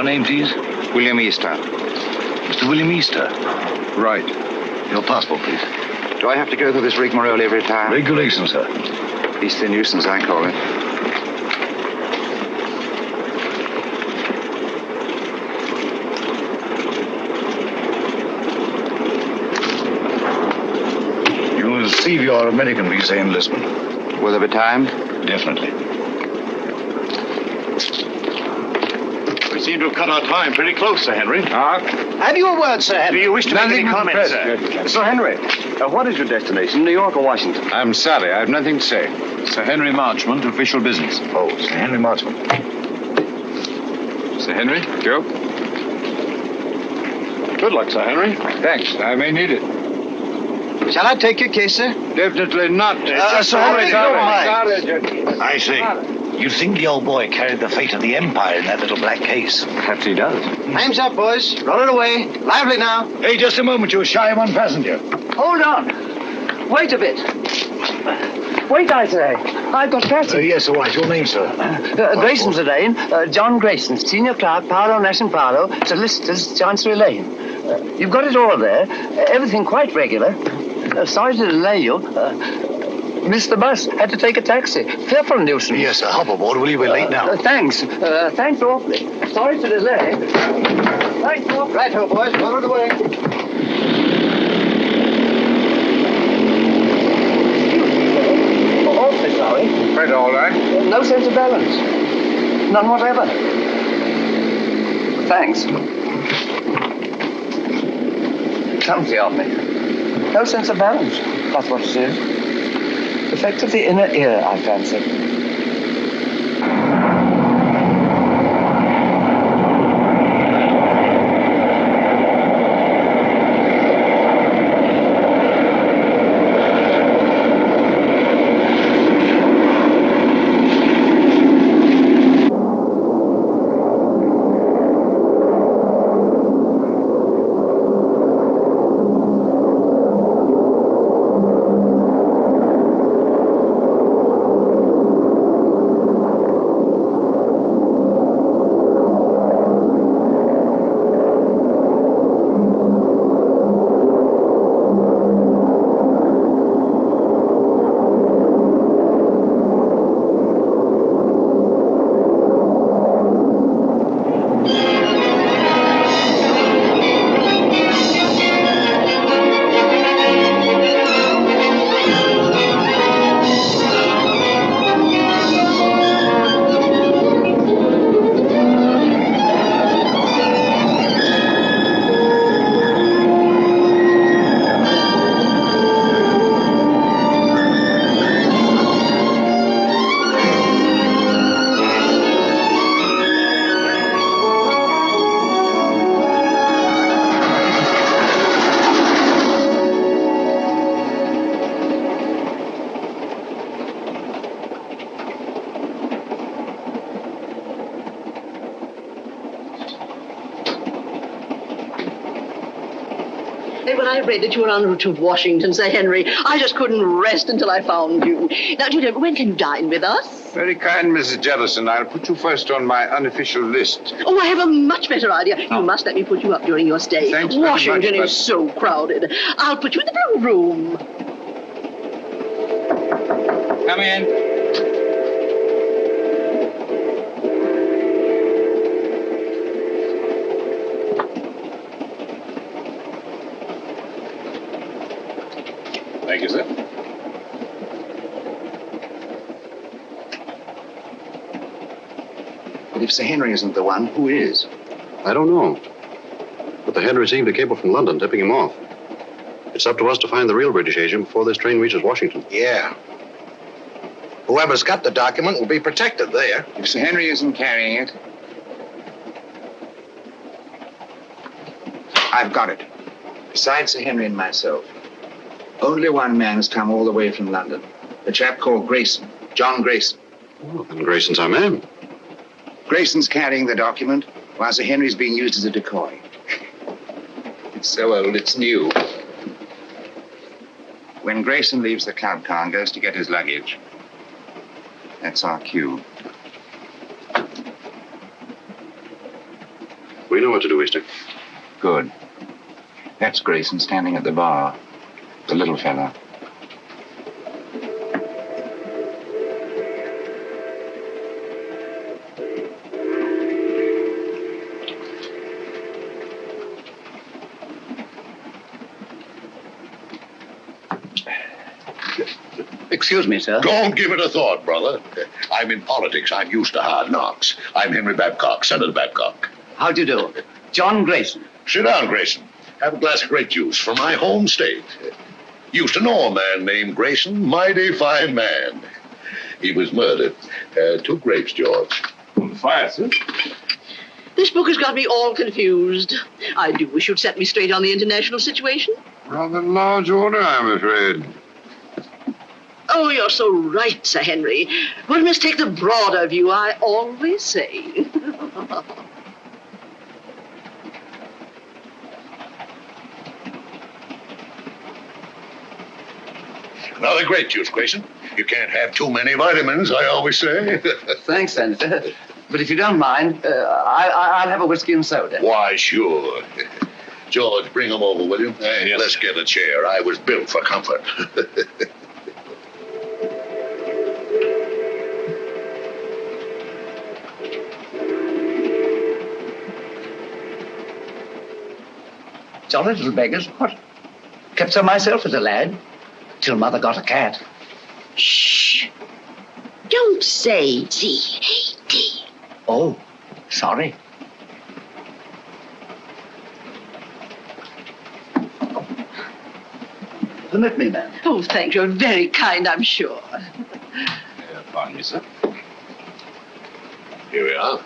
Your name, please? William Easter. Mr. William Easter. Right. Your passport, please. Do I have to go through this rigmarole every time? Regulation, sir. Beastly nuisance, I call it. You will receive your American visa in Lisbon. Will there be time? Definitely. We seem to have cut our time pretty close, Sir Henry. Have you a word, Sir Henry? Do you wish to make any comments, sir? Sir Henry, what is your destination, New York or Washington? I'm sorry, I have nothing to say. Sir Henry Marchmont, official business. Oh, Sir Henry Marchmont. Sir Henry, Joe? Good luck, Sir Henry. Thanks, I may need it. Shall I take your case, sir? Definitely not. Sir Henry, don't mind. I see. You think the old boy carried the fate of the Empire in that little black case? Perhaps he does. Time's up, boys. Roll it away. Lively now. Hey, just a moment. You're shy of one passenger. Hold on. Wait a bit. Wait, I say. I've got passage. Yes, all right. Your name, sir? Grayson's Lane. John Grayson, senior clerk, Paolo Nash and Paolo, solicitors, Chancery Lane. You've got it all there. Everything quite regular. Sorry to delay you. Missed the bus. Had to take a taxi. Fearful nuisance. Yes, sir. Hop aboard, will you? We're late now. Thanks. Thanks awfully. Sorry to delay. Thanks awfully. Right-ho, boys. Roll it away. Awfully sorry. Quite all right. No sense of balance. None whatever. Thanks. Clumsy of me. No sense of balance. That's what it is. Effect of the inner ear, I fancy. When I read that you were en route to Washington, Sir Henry, I just couldn't rest until I found you. Now, when can you dine with us? Very kind, Mrs. Jellison. I'll put you first on my unofficial list. Oh, I have a much better idea. You must let me put you up during your stay. Thanks very Washington much, is so crowded. I'll put you in the blue room. Come in. Thank you, sir. But if Sir Henry isn't the one, who is? I don't know. But the head received a cable from London tipping him off. It's up to us to find the real British agent before this train reaches Washington. Yeah. Whoever's got the document will be protected there. If Sir Henry isn't carrying it, I've got it. Besides Sir Henry and myself, only one man has come all the way from London. The chap called Grayson, John Grayson. Oh, then Grayson's our man. Grayson's carrying the document, while Sir Henry's being used as a decoy. It's so old, it's new. When Grayson leaves the club car and goes to get his luggage, that's our cue. We know what to do, Easter. Good. That's Grayson standing at the bar. The little fella. Excuse me, sir. Don't give it a thought, brother. I'm in politics. I'm used to hard knocks. I'm Henry Babcock, Senator Babcock. How do you do? John Grayson. Sit down, Grayson. Have a glass of grape juice from my home state. Used to know a man named Grayson, mighty fine man. He was murdered. 2 grapes, George. Fire, sir. This book has got me all confused. I do wish you'd set me straight on the international situation. Rather large order, I'm afraid. Oh, you're so right, Sir Henry. One must take the broader view, I always say. Another grape juice, Grayson. You can't have too many vitamins, I always say. Thanks, Senator. But if you don't mind, I'll have a whiskey and soda. Why, sure. George, bring him over, will you? Yes. Let's get a chair. I was built for comfort. Jolly little beggars. What? Kept so myself as a lad. Till Mother got a cat. Shh. Don't say Z-A-D. Oh, sorry. Permit me, ma'am. Oh, thank you. Very kind, I'm sure. Pardon me, sir. Here we are.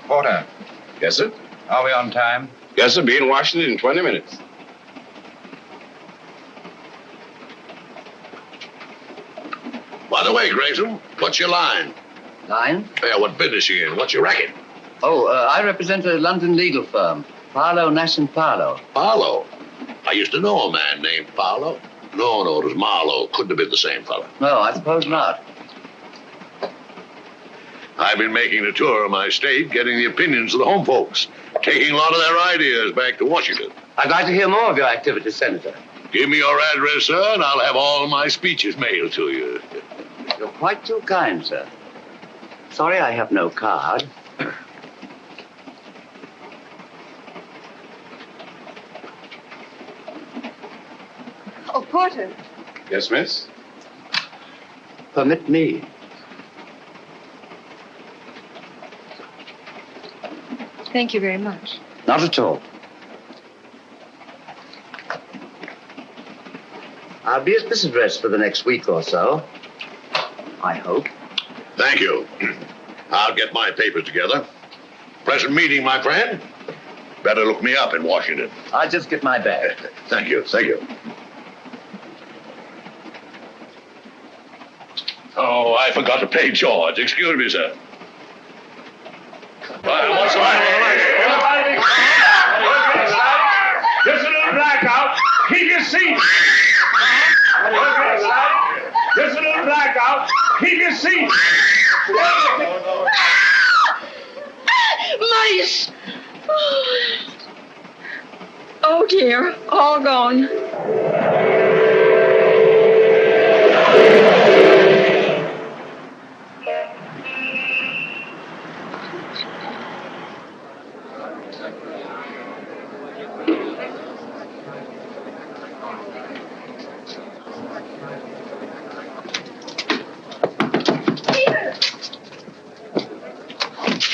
Porter. Yes, sir? Are we on time? Yes, sir. Be in Washington in 20 minutes. By the way, Grayson, what's your line? Line? Yeah, what business you in? What's your racket? Oh, I represent a London legal firm. Paolo, Nash & Paolo. Paolo. I used to know a man named Paolo. No, it was Marlowe. Couldn't have been the same fella. No, I suppose not. I've been making a tour of my state, getting the opinions of the home folks, taking a lot of their ideas back to Washington. I'd like to hear more of your activities, Senator. Give me your address, sir, and I'll have all my speeches mailed to you. You're quite too kind, sir. Sorry I have no card. Oh, Porter. Yes, miss? Permit me. Thank you very much. Not at all. I'll be at this address for the next week or so. I hope. Thank you. I'll get my papers together. Pleasant meeting, my friend. Better look me up in Washington. I'll just get my bag. Thank you. Oh, I forgot to pay George. Excuse me, sir. What's the matter? Just a little blackout. Keep your seat. Just a little blackout. Keep your seat. Mice! Oh, dear. All gone.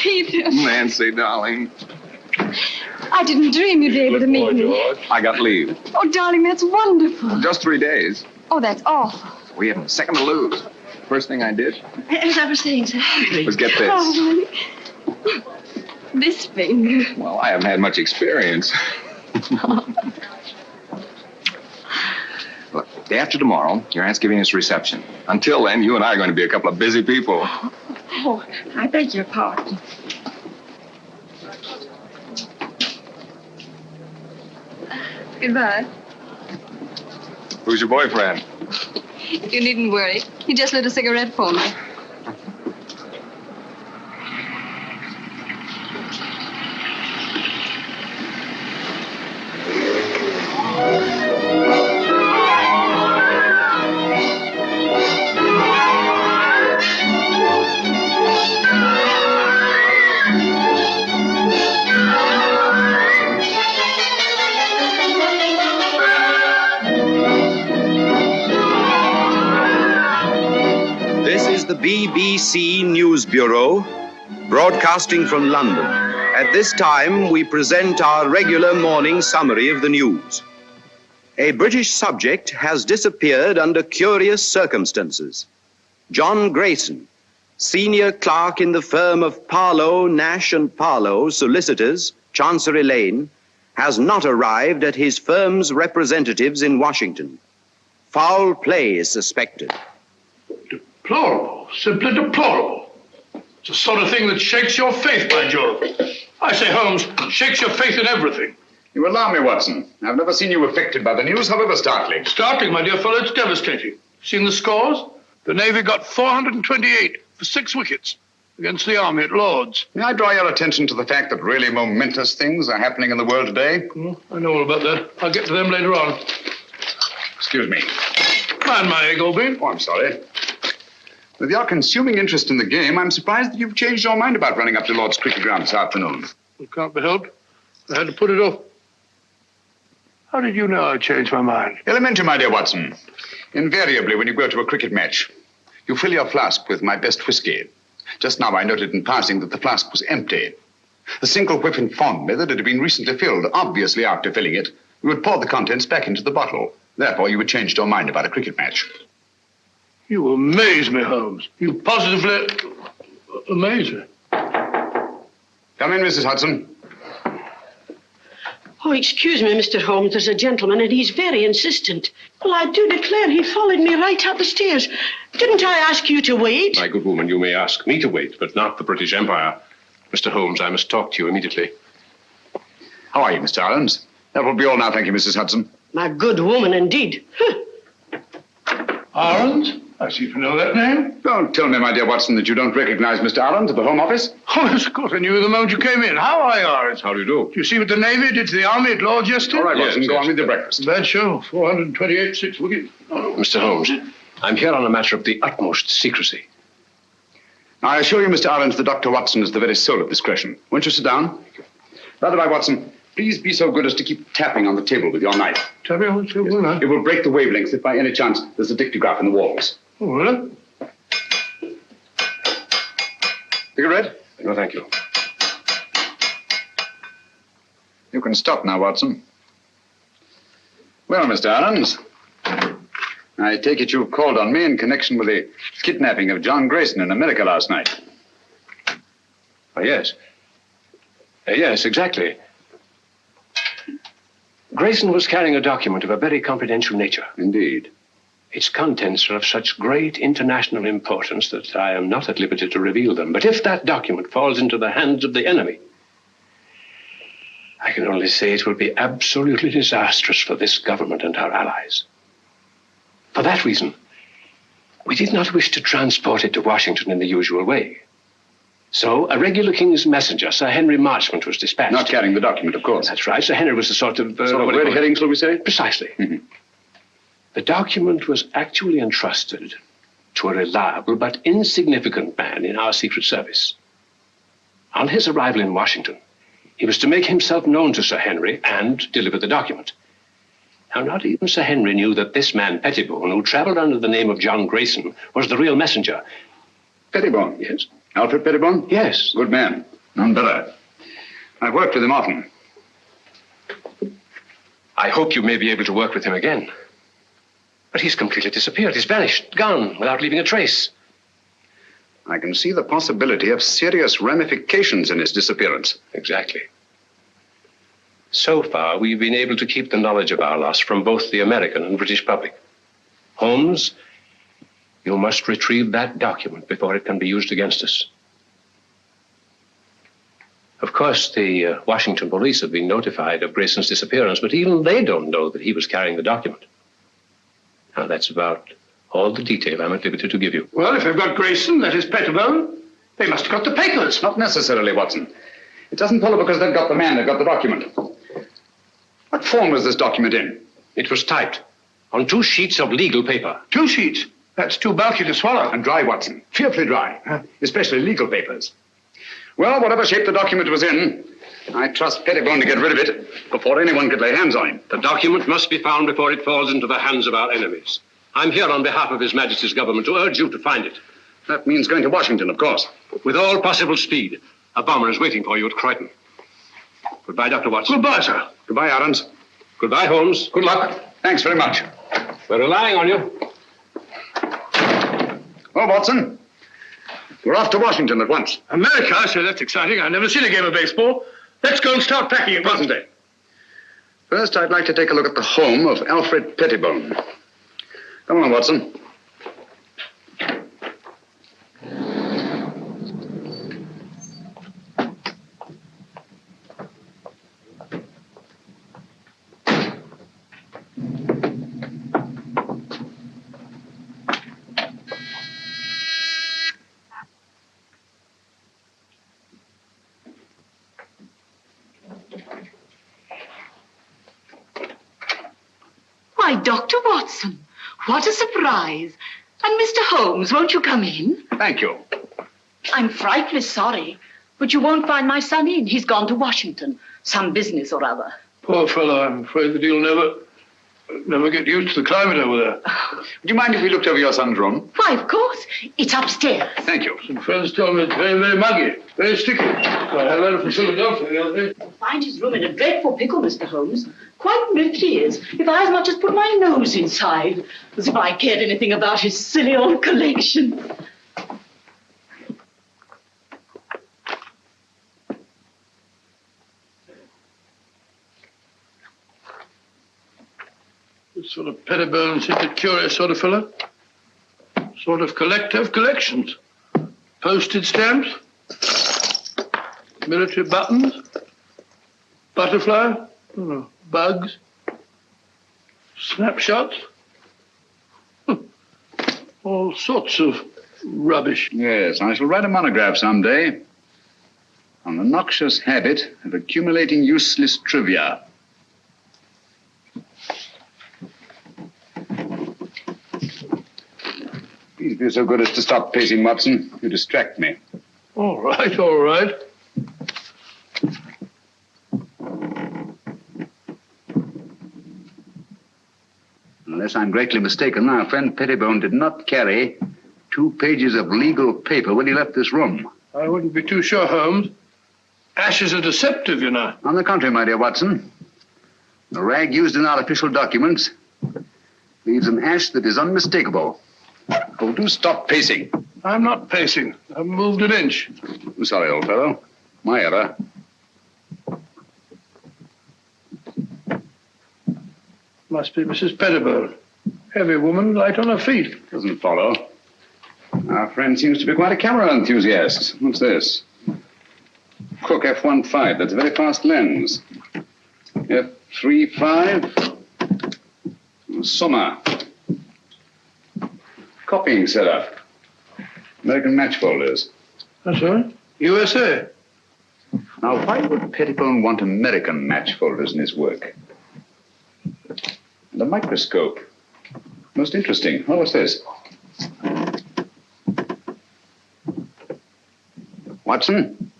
Peter. Nancy, darling. I didn't dream you'd be able to meet me. George. I got leave. Oh, darling, that's wonderful. Just 3 days. Oh, that's awful. We haven't a second to lose. First thing I did As I was saying, Sir Henry. was get this. Oh, this finger. Well, I haven't had much experience. Look, day after tomorrow, your aunt's giving us a reception. Until then, you and I are going to be a couple of busy people. Oh, I beg your pardon. Goodbye. Who's your boyfriend? You needn't worry. He just lit a cigarette for me. the BBC News Bureau, broadcasting from London. At this time, we present our regular morning summary of the news. A British subject has disappeared under curious circumstances. John Grayson, senior clerk in the firm of Parlow, Nash and Parlow, solicitors, Chancery Lane, has not arrived at his firm's representatives in Washington. Foul play is suspected. Deplorable, simply deplorable. It's the sort of thing that shakes your faith, by Jove. I say, Holmes, shakes your faith in everything. You alarm me, Watson. I've never seen you affected by the news, however startling. Startling, my dear fellow, it's devastating. Seen the scores? The Navy got 428 for 6 wickets against the Army at Lord's. May I draw your attention to the fact that really momentous things are happening in the world today? I know all about that. I'll get to them later on. Excuse me. Mind my egg, Albin. Oh, I'm sorry. With your consuming interest in the game, I'm surprised that you've changed your mind about running up to Lord's cricket ground this afternoon. It can't be helped. I had to put it off. How did you know I changed my mind? Elementary, my dear Watson. Invariably, when you go to a cricket match, you fill your flask with my best whiskey. Just now I noted in passing that the flask was empty. The single whiff informed me that it had been recently filled. Obviously, after filling it, you would pour the contents back into the bottle. Therefore, you had changed your mind about a cricket match. You amaze me, Holmes. You positively amaze me. Come in, Mrs. Hudson. Oh, excuse me, Mr. Holmes. There's a gentleman, and he's very insistent. Well, I do declare he followed me right up the stairs. Didn't I ask you to wait? My good woman, you may ask me to wait, but not the British Empire. Mr. Holmes, I must talk to you immediately. How are you, Mr. Arons? That will be all now, thank you, Mrs. Hudson. My good woman, indeed. Arons? I seem to know that name. Don't tell me, my dear Watson, that you don't recognize Mr. Arons at the Home Office. Oh, yes, of course. I knew you the moment you came in. How are you, Arons? How do you do? Do you see what the Navy did to the Army at Lord's yesterday? All right, Watson, Yes, go yes. on with your breakfast. Bad show. 428, 6 wickets. Mr. Holmes, I'm here on a matter of the utmost secrecy. Now, I assure you, Mr. Arons, that Dr. Watson is the very soul of discretion. Won't you sit down? By the way, Watson, please be so good as to keep tapping on the table with your knife. Tapping on the table, huh? It will break the wavelengths if by any chance there's a dictograph in the walls. Oh, really? Cigarette? No, thank you. You can stop now, Watson. Well, Mr. Arons, I take it you've called on me in connection with the kidnapping of John Grayson in America last night. Oh, yes. Yes, exactly. Grayson was carrying a document of a very confidential nature. Indeed. Its contents are of such great international importance that I am not at liberty to reveal them. But if that document falls into the hands of the enemy, I can only say it will be absolutely disastrous for this government and our allies. For that reason, we did not wish to transport it to Washington in the usual way. So a regular King's messenger, Sir Henry Marchmont, was dispatched. Not carrying the document, of course. That's right. Sir Henry was a sort of... red herring, shall we say? Precisely. Mm-hmm. The document was actually entrusted to a reliable but insignificant man in our Secret Service. On his arrival in Washington, he was to make himself known to Sir Henry and deliver the document. Now, not even Sir Henry knew that this man, Pettibone, who traveled under the name of John Grayson, was the real messenger. Pettibone? Yes. Alfred Pettibone? Yes. Good man. None better. I've worked with him often. I hope you may be able to work with him again. But he's completely disappeared. He's vanished, gone, without leaving a trace. I can see the possibility of serious ramifications in his disappearance. Exactly. So far, we've been able to keep the knowledge of our loss from both the American and British public. Holmes, you must retrieve that document before it can be used against us. Of course, the Washington police have been notified of Grayson's disappearance, but even they don't know that he was carrying the document. Now, that's about all the detail I'm at liberty to give you. Well, if they've got Grayson, that is Pettibone, they must have got the papers. Not necessarily, Watson. It doesn't follow because they've got the man, they've got the document. What form was this document in? It was typed on 2 sheets of legal paper. 2 sheets? That's too bulky to swallow. And dry, Watson. Fearfully dry. Especially legal papers. Well, whatever shape the document was in, I trust Pettibone to get rid of it before anyone could lay hands on him. The document must be found before it falls into the hands of our enemies. I'm here on behalf of His Majesty's government to urge you to find it. That means going to Washington, of course. With all possible speed. A bomber is waiting for you at Croydon. Goodbye, Dr. Watson. Goodbye, sir. Goodbye, Adams. Goodbye, Holmes. Good luck. Thanks very much. We're relying on you. Well, Watson, we're off to Washington at once. America? I say, that's exciting. I've never seen a game of baseball. Let's go and start packing at once. First, I'd like to take a look at the home of Alfred Pettibone. Come on, Watson. Why, Dr. Watson, what a surprise. And Mr. Holmes, won't you come in? Thank you. I'm frightfully sorry, but you won't find my son in. He's gone to Washington. Some business or other. Poor fellow, I'm afraid that he'll never get used to the climate over there. Would you mind if we looked over your son's room? Why, of course. It's upstairs. Thank you. Some friends told me it's very, very muggy, very sticky. I had a letter from Philadelphia the other day. You'll find his room in a dreadful pickle, Mr. Holmes. Quite literally is. If I as much as put my nose inside, as if I cared anything about his silly old collection. This sort of Pettibone seems a curious sort of fellow. Sort of collector of collections. Postage stamps, military buttons, butterfly, bugs, snapshots, all sorts of rubbish. Yes, I shall write a monograph someday on the noxious habit of accumulating useless trivia. Please be so good as to stop pacing, Watson. You distract me. All right, all right. Unless I'm greatly mistaken, our friend Pettibone did not carry 2 pages of legal paper when he left this room. I wouldn't be too sure, Holmes. Ashes are deceptive, you know. On the contrary, my dear Watson, the rag used in our official documents leaves an ash that is unmistakable. Oh, do stop pacing. I'm not pacing. I've moved an inch. I'm sorry, old fellow. My error. Must be Mrs. Pettibone. Heavy woman, light on her feet. Doesn't follow. Our friend seems to be quite a camera enthusiast. What's this? Cook F1.5. That's a very fast lens. F3.5. Summer. Copying setup. American match folders. That's right. USA. Now, why would Pettibone want American match folders in his work? And a microscope. Most interesting. Oh, what's this? Watson,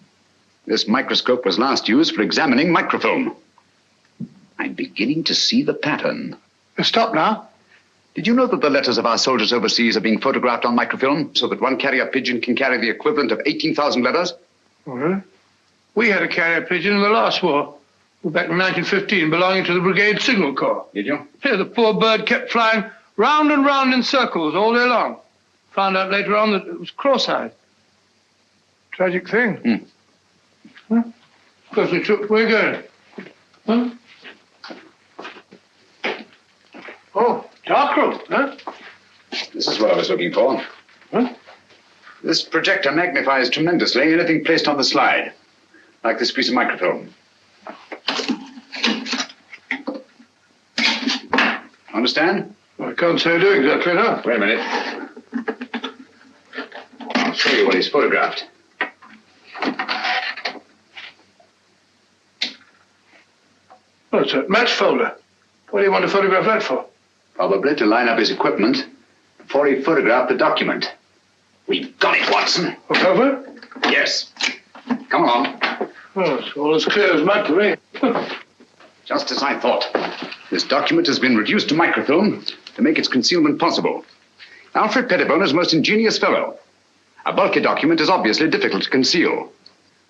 this microscope was last used for examining microfilm. I'm beginning to see the pattern. Stop now. Did you know that the letters of our soldiers overseas are being photographed on microfilm so that one carrier pigeon can carry the equivalent of 18,000 letters? Oh, we had a carrier pigeon in the last war. Back in 1915, belonging to the Brigade Signal Corps. Did you? Yeah, the poor bird kept flying round and round in circles all day long. Found out later on that it was cross-eyed. Tragic thing. Huh? Where are you going? Huh? Oh, darkroom, huh? This is what I was looking for. Huh? This projector magnifies tremendously anything placed on the slide, like this piece of microfilm. Understand? I can't say I do exactly, no. Wait a minute. I'll show you what he's photographed. Oh, it's a match folder. What do you want to photograph that for? Probably to line up his equipment before he photographed the document. We've got it, Watson. A cover? Yes. Come along. Oh, it's all as clear as mud to me. Just as I thought. This document has been reduced to microfilm to make its concealment possible. Alfred Pettibone is a most ingenious fellow. A bulky document is obviously difficult to conceal.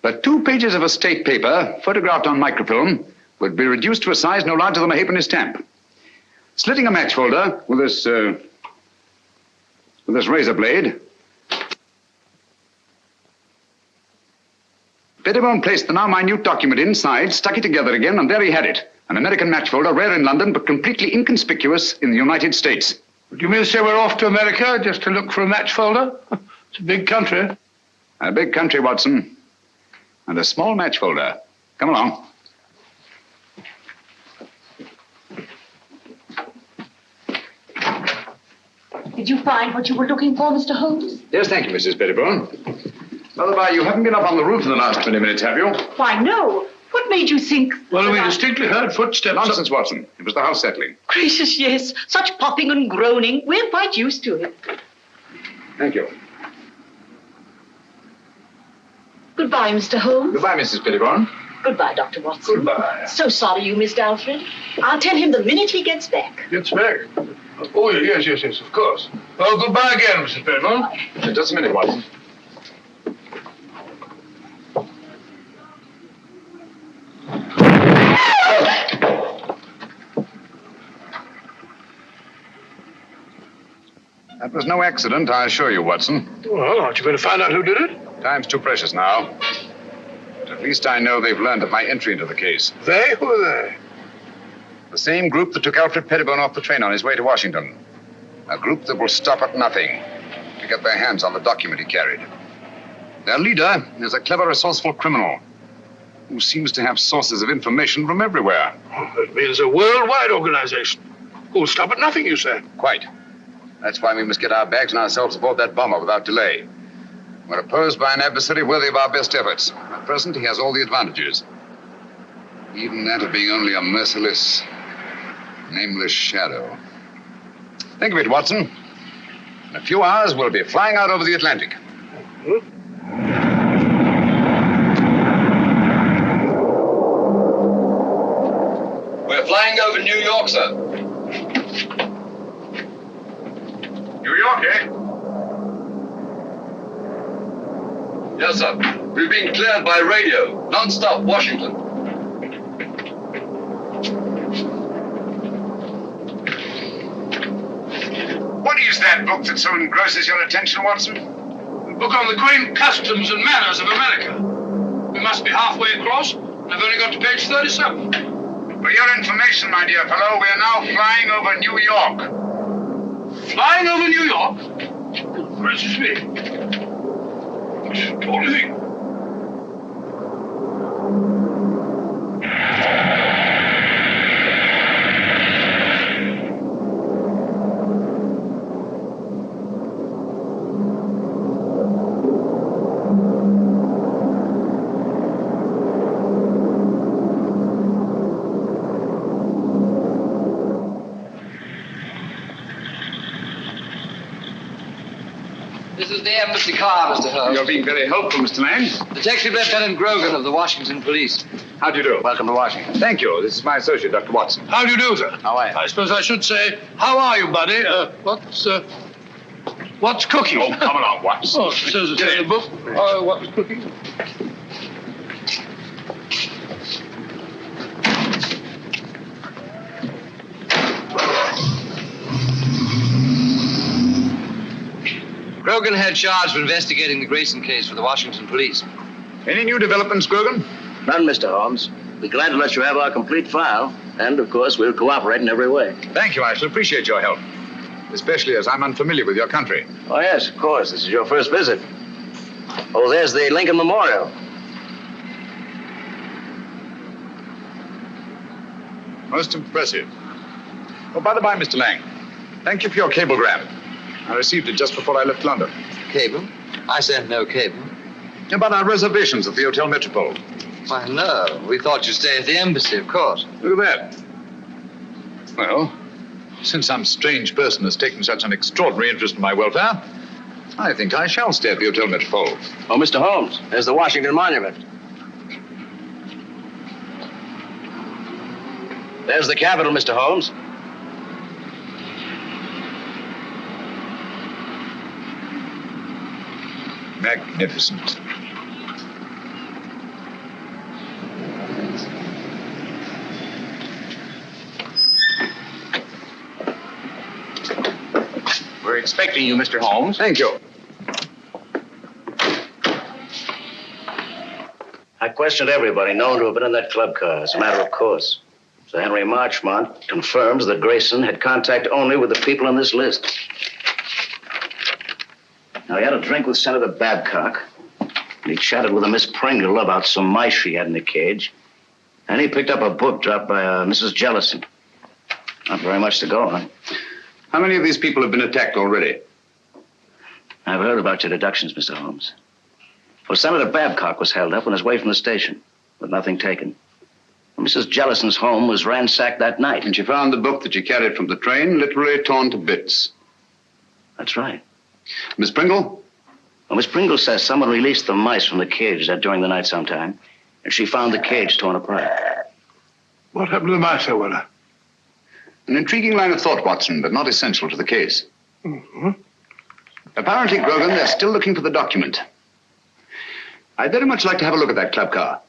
But 2 pages of estate paper, photographed on microfilm, would be reduced to a size no larger than a halfpenny stamp. Slitting a match folder with this razor blade, Pettibone placed the now minute document inside, stuck it together again, and there he had it. An American match folder, rare in London, but completely inconspicuous in the United States. Do you mean to say we're off to America just to look for a match folder? It's a big country. A big country, Watson. And a small match folder. Come along. Did you find what you were looking for, Mr. Holmes? Yes, thank you, Mrs. Pettibone. By the by, you haven't been up on the roof in the last 20 minutes, have you? Why, no. What made you think... Well, we distinctly heard footsteps. Nonsense, Watson. It was the house settling. Gracious, yes. Such popping and groaning. We're quite used to it. Thank you. Goodbye, Mr. Holmes. Goodbye, Mrs. Pettibone. Goodbye, Dr. Watson. Goodbye. So sorry you missed Alfred. I'll tell him the minute he gets back. Gets back? Oh, yes, of course. Well, goodbye again, Mrs. Pettibone. Just a minute, Watson. That was no accident, I assure you, Watson. Well, aren't you going to find out who did it? Time's too precious now. But at least I know they've learned of my entry into the case. They? Who are they? The same group that took Alfred Pettibone off the train on his way to Washington. A group that will stop at nothing to get their hands on the document he carried. Their leader is a clever, resourceful criminal who seems to have sources of information from everywhere. Oh, that means a worldwide organization. Who'll stop at nothing, you say? Quite. That's why we must get our bags and ourselves aboard that bomber without delay. We're opposed by an adversary worthy of our best efforts. At present, he has all the advantages. Even that of being only a merciless, nameless shadow. Think of it, Watson. In a few hours, we'll be flying out over the Atlantic. We're flying over New York, sir. New York, eh? Yes, sir. We've been cleared by radio. Non-stop, Washington. What is that book that so engrosses your attention, Watson? A book on the quaint customs and manners of America. We must be halfway across, and I've only got to page 37. For your information, my dear fellow, we are now flying over New York. Flying over New York? Gracious me. What do you think? This is the embassy car, Mr. Holmes. You're being very helpful, Mr. Lang. Detective Lieutenant Grogan of the Washington Police. How do you do? Welcome to Washington. Thank you. This is my associate, Dr. Watson. How do you do, sir? How are you? I suppose I should say, how are you, buddy? What's cooking? Oh, come along, Watson. Oh, so it's in the book. What's cooking? Grogan had charge of investigating the Grayson case for the Washington Police. Any new developments, Grogan? None, Mr. Holmes. We're glad to let you have our complete file. And, of course, we'll cooperate in every way. Thank you. I shall appreciate your help. Especially as I'm unfamiliar with your country. Oh, yes, of course. This is your first visit. Oh, there's the Lincoln Memorial. Most impressive. Oh, by the by, Mr. Lang, thank you for your cablegram. I received it just before I left London. Cable? I sent no cable. About our reservations at the Hotel Metropole. Why, no. We thought you'd stay at the embassy, of course. Look at that. Well, since some strange person has taken such an extraordinary interest in my welfare, I think I shall stay at the Hotel Metropole. Oh, Mr. Holmes, there's the Washington Monument. There's the Capitol, Mr. Holmes. Magnificent. We're expecting you, Mr. Holmes. Thank you. I questioned everybody known to have been in that club car, as a matter of course. Sir Henry Marchmont confirms that Grayson had contact only with the people on this list. Now, he had a drink with Senator Babcock, and he chatted with a Miss Pringle about some mice she had in the cage, and he picked up a book dropped by Mrs. Jellison. Not very much to go on. How many of these people have been attacked already? I've heard about your deductions, Mr. Holmes. Well, Senator Babcock was held up on his way from the station, with nothing taken. Mrs. Jellison's home was ransacked that night. And she found the book that she carried from the train literally torn to bits. That's right. Miss Pringle? Well, Miss Pringle says someone released the mice from the cage during the night sometime, and she found the cage torn apart. What happened to the mice, I wonder? An intriguing line of thought, Watson, but not essential to the case. Mm-hmm. Apparently, Grogan, they're still looking for the document. I'd very much like to have a look at that club car.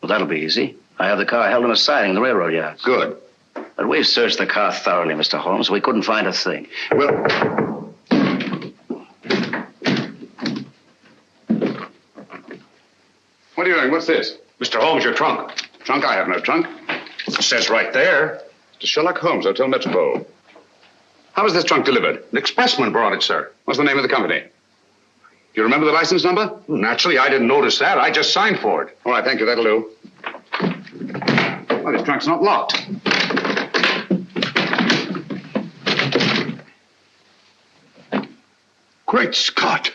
Well, that'll be easy. I have the car held in a siding in the railroad yard. Good. But we've searched the car thoroughly, Mr. Holmes. We couldn't find a thing. Well... What are you doing? What's this? Mr. Holmes, your trunk. Trunk? I have no trunk. It says right there. To Sherlock Holmes, Hotel Metropole. How was this trunk delivered? An expressman brought it, sir. What's the name of the company? Do you remember the license number? Naturally, I didn't notice that. I just signed for it. All right, thank you. That'll do. Well, this trunk's not locked. Great Scott.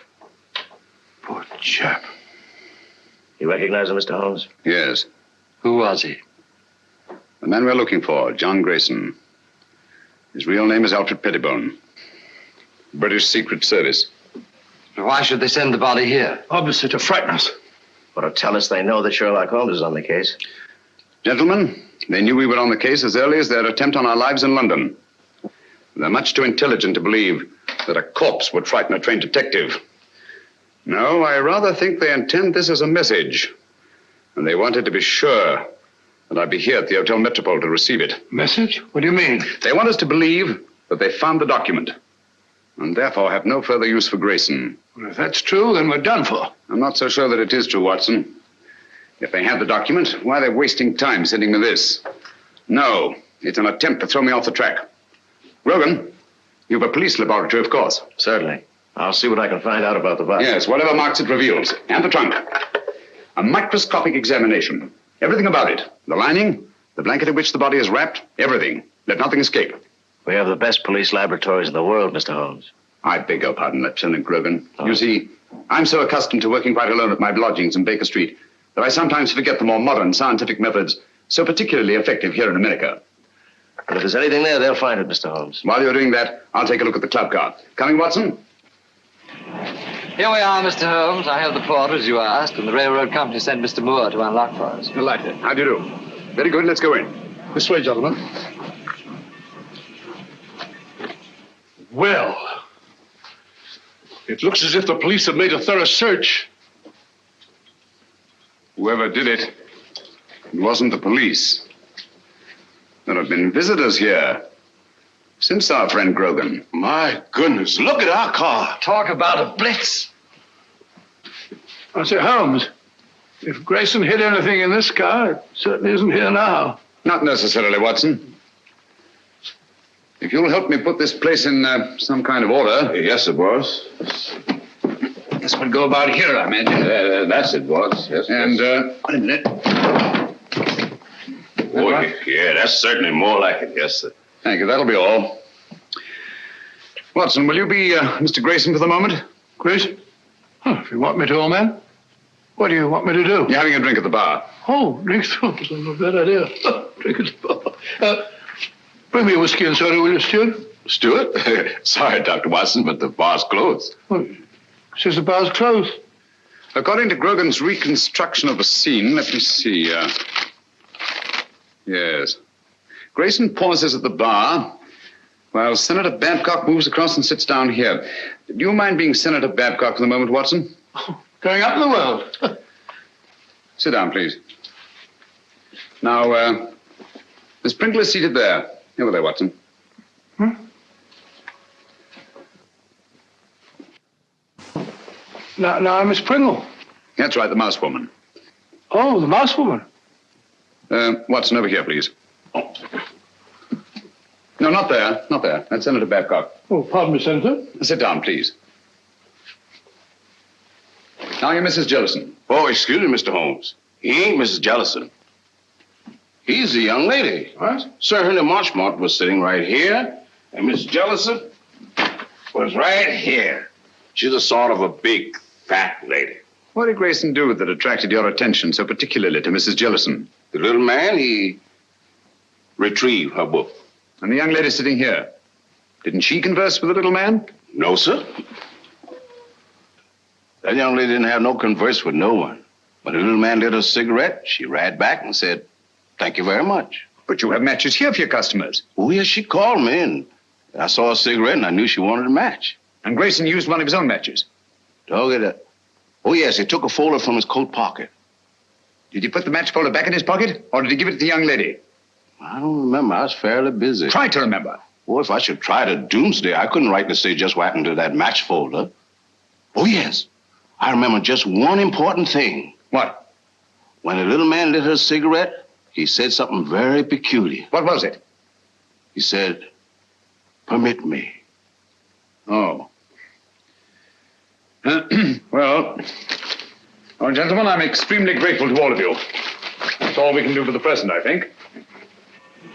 Poor chap. You recognize him, Mr. Holmes? Yes. Who was he? The man we're looking for, John Grayson. His real name is Alfred Pettibone. British Secret Service. Why should they send the body here? Obviously to frighten us. Or to tell us they know that Sherlock Holmes is on the case. Gentlemen, they knew we were on the case as early as their attempt on our lives in London. They're much too intelligent to believe that a corpse would frighten a trained detective. No, I rather think they intend this as a message. And they wanted to be sure that I'd be here at the Hotel Metropole to receive it. Message? What do you mean? They want us to believe that they found the document, and therefore have no further use for Grayson. Well, if that's true, then we're done for. I'm not so sure that it is true, Watson. If they have the document, why are they wasting time sending me this? No, it's an attempt to throw me off the track. Rogan, you've a police laboratory, of course. Certainly. I'll see what I can find out about the body. Yes, whatever marks it reveals. And the trunk. A microscopic examination. Everything about it. The lining, the blanket in which the body is wrapped, everything. Let nothing escape. We have the best police laboratories in the world, Mr. Holmes. I beg your pardon, Lieutenant Grogan. You see, I'm so accustomed to working quite alone at my lodgings in Baker Street that I sometimes forget the more modern scientific methods so particularly effective here in America. But if there's anything there, they'll find it, Mr. Holmes. While you're doing that, I'll take a look at the club car. Coming, Watson? Here we are, Mr. Holmes. I have the port, as you asked, and the railroad company sent Mr. Moore to unlock for us. Delighted. How do you do? Very good. Let's go in. This way, gentlemen. Well, it looks as if the police have made a thorough search. Whoever did it, it wasn't the police. There have been visitors here since our friend Grogan. My goodness, look at our car. Talk about a blitz. I say, Holmes, if Grayson hid anything in this car, it certainly isn't here now. Not necessarily, Watson. If you'll help me put this place in some kind of order. Yes, sir, boss. This would go about here, I imagine. That's it, boss. Yes. And, wait a minute. Oh, yeah, that's certainly more like it. Yes, sir. Thank you. That'll be all. Watson, will you be Mr. Grayson for the moment? Grayson? Oh, if you want me to, old man. What do you want me to do? You're having a drink at the bar. Oh, drinks. Oh, that's not a bad idea. Drink at the bar. Bring me a whiskey and soda, will you, Stuart? Stuart? Sorry, Dr. Watson, but the bar's closed. Oh, says the bar's closed. According to Grogan's reconstruction of the scene, let me see. Yes. Grayson pauses at the bar while Senator Babcock moves across and sits down here. Do you mind being Senator Babcock for the moment, Watson? Going up in the world. Sit down, please. Now, Miss Pringle is seated there. Over there, Watson. Now, Miss Pringle. That's right, the mouse woman. Oh, the mouse woman. Watson, over here, please. Oh. No, not there. Not there. That's Senator Babcock. Oh, pardon me, Senator. Sit down, please. Now you're Mrs. Jellison. Oh, excuse me, Mr. Holmes. He ain't Mrs. Jellison. He's the young lady. What? Sir Henry Marchmont was sitting right here, and Miss Jellison was right here. She's a sort of a big, fat lady. What did Grayson do that attracted your attention so particularly to Mrs. Jellison? The little man, he retrieved her book. And the young lady sitting here, didn't she converse with the little man? No, sir. That young lady didn't have no converse with no one. When the little man lit her cigarette, she ran back and said, "Thank you very much." But you have matches here for your customers. Oh, yes, she called me, and I saw a cigarette, and I knew she wanted a match. And Grayson used one of his own matches? Dog it. Oh, yes, he took a folder from his coat pocket. Did he put the match folder back in his pocket, or did he give it to the young lady? I don't remember. I was fairly busy. Try to remember. Well, if I should try to doomsday, I couldn't rightly say just what happened to that match folder. Oh, yes. I remember just one important thing. What? When the little man lit her cigarette, he said something very peculiar. What was it? He said, "Permit me." Oh. Well, gentlemen, I'm extremely grateful to all of you. That's all we can do for the present, I think.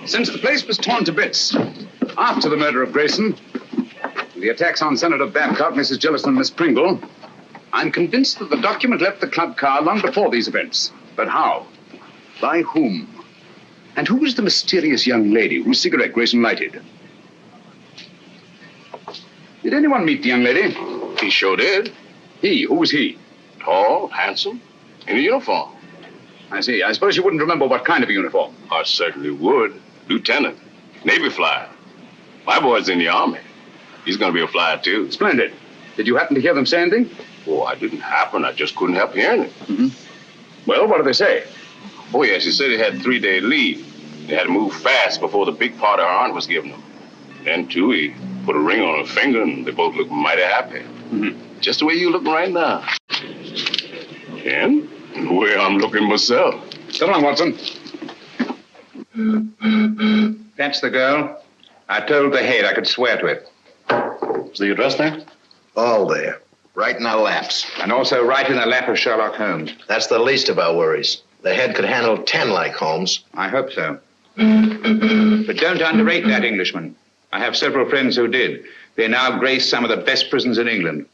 Since the place was torn to bits after the murder of Grayson, the attacks on Senator Babcock, Mrs. Jellison, and Miss Pringle, I'm convinced that the document left the club car long before these events. But how? By whom? And who was the mysterious young lady whose cigarette Grayson lighted? Did anyone meet the young lady? He sure did. He? Who was he? Tall, handsome, in a uniform. I see. I suppose you wouldn't remember what kind of a uniform. I certainly would. Lieutenant. Navy flyer. My boy's in the Army. He's going to be a flyer, too. Splendid. Did you happen to hear them say anything? Oh, I didn't happen. I just couldn't help hearing it. Mm-hmm. Well, what did they say? Oh, yes, he said he had 3-day leave. They had to move fast before the big part of her aunt was given him. Then, too, he put a ring on her finger, and they both looked mighty happy. Mm-hmm. Just the way you looking right now. And the way I'm looking myself. Come on, Watson. That's the girl. I told the head I could swear to it. Is the address there? All there. Right in our laps. And also right in the lap of Sherlock Holmes. That's the least of our worries. The head could handle 10 like Holmes. I hope so. But don't underrate that Englishman. I have several friends who did. They now grace some of the best prisons in England.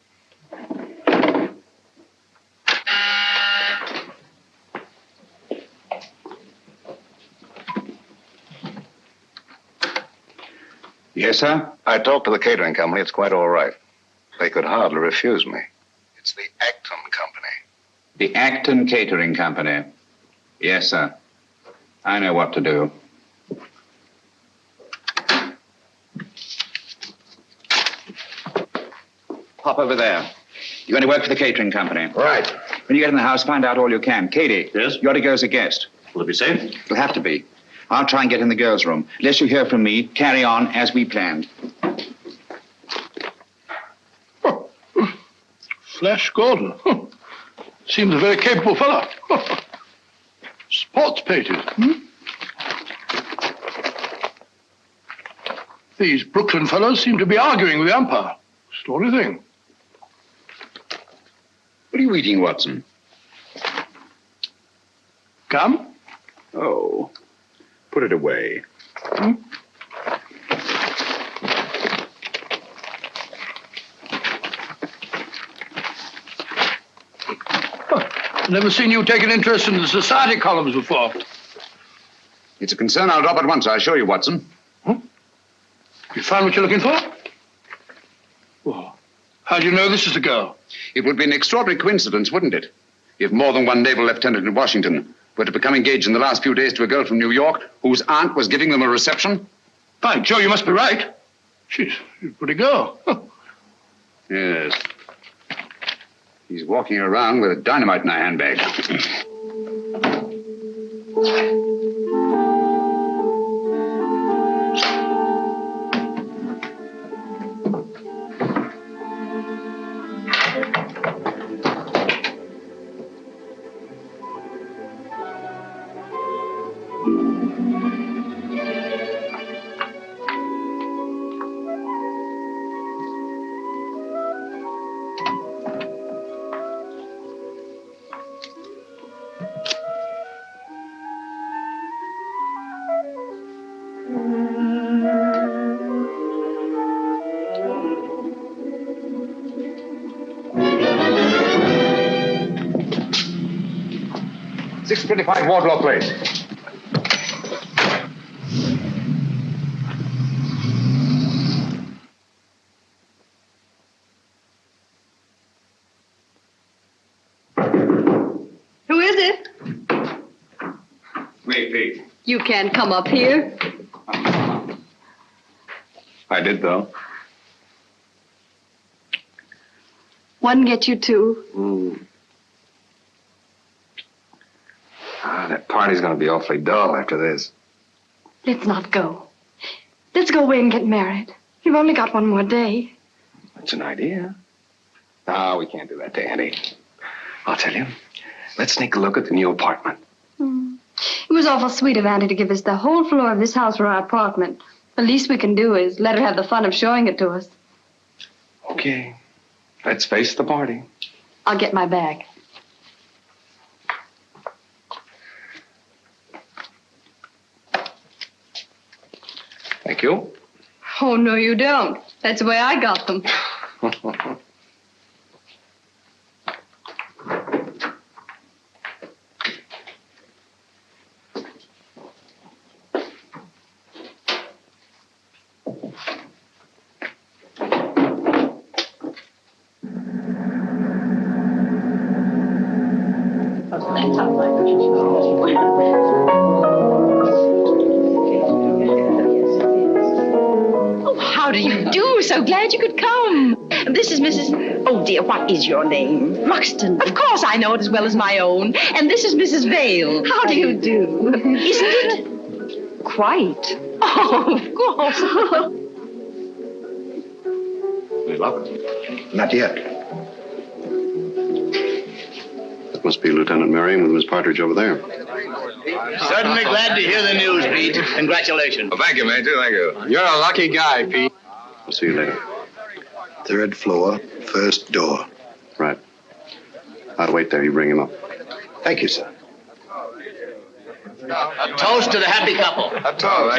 Yes, sir? I talked to the catering company. It's quite all right. They could hardly refuse me. It's the Acton Company. The Acton Catering Company. Yes, sir. I know what to do. Pop over there. You're going to work for the catering company. Right. When you get in the house, find out all you can. Katie. Yes? You're to go as a guest. Will it be safe? It'll have to be. I'll try and get in the girls' room. Unless you hear from me, carry on as we planned. Flash Gordon. Seems a very capable fellow. Sports pages. These Brooklyn fellows seem to be arguing with the umpire. Story thing. What are you eating, Watson? Gum? Oh. Put it away. Never seen you take an interest in the society columns before. It's a concern I'll drop at once, I assure you, Watson. You found what you're looking for? Well, how do you know this is the girl? It would be an extraordinary coincidence, wouldn't it? If more than one naval lieutenant in Washington were to become engaged in the last few days to a girl from New York whose aunt was giving them a reception. By Joe, you must be right. She's a pretty girl. Yes. He's walking around with a dynamite in a handbag. 625 Wardlaw Place. Who is it? Me, Pete. You can't come up here. I did, though. One get you two. That party's gonna be awfully dull after this. Let's not go. Let's go away and get married. You've only got one more day. That's an idea. No, we can't do that, Danny. I'll tell you. Let's sneak a look at the new apartment. It was awful sweet of Auntie to give us the whole floor of this house for our apartment. The least we can do is let her have the fun of showing it to us. Okay. Let's face the party. I'll get my bag. Thank you. Oh, no, you don't. That's the way I got them. How do you do? So glad you could come. This is Mrs. Oh, dear, what is your name? Ruxton. Of course, I know it as well as my own. And this is Mrs. Vale. How do you do? Isn't it? Quite. Oh, of course. We love it. Not yet. That must be Lieutenant Merriam with Miss Partridge over there. Certainly glad to hear the news, Pete. Congratulations. Well, thank you, Major. Thank you. You're a lucky guy, Pete. I'll see you later. 3rd floor, first door. Right. I'll wait there. You bring him up. Thank you, sir. A toast to the happy couple. A toast.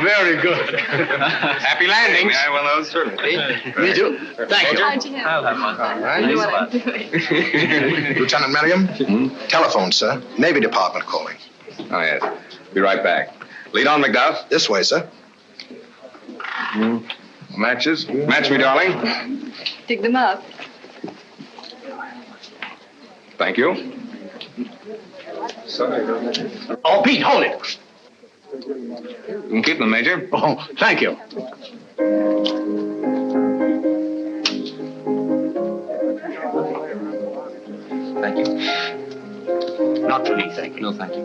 Very good. Happy landings. Yeah, well, no, certainly. Me too. Thank you. I'll have fun. You know what I'm doing. Lieutenant Merriam? Telephone, sir. Navy Department calling. Oh, yes. Be right back. Lead on, McDuff. This way, sir. Matches? Match me, darling. Dig them up. Thank you. Oh, Pete, hold it. You can keep them, Major. Oh, thank you. Thank you. Not for me, thank you. No, thank you.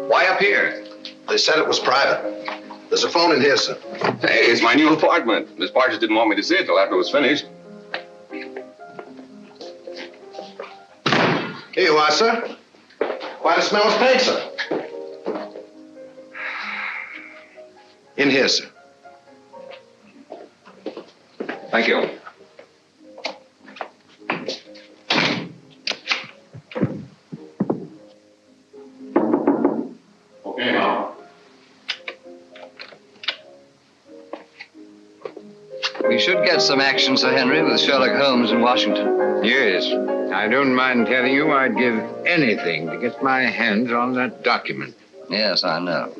Why up here? They said it was private. There's a phone in here, sir. Hey, it's my new apartment. Miss Partridge didn't want me to see it till after it was finished. Here you are, sir. Why, the smell of paint, sir. In here, sir. Thank you. Okay, now. We should get some action, Sir Henry, with Sherlock Holmes in Washington. Yes. I don't mind telling you I'd give anything to get my hands on that document. Yes, I know.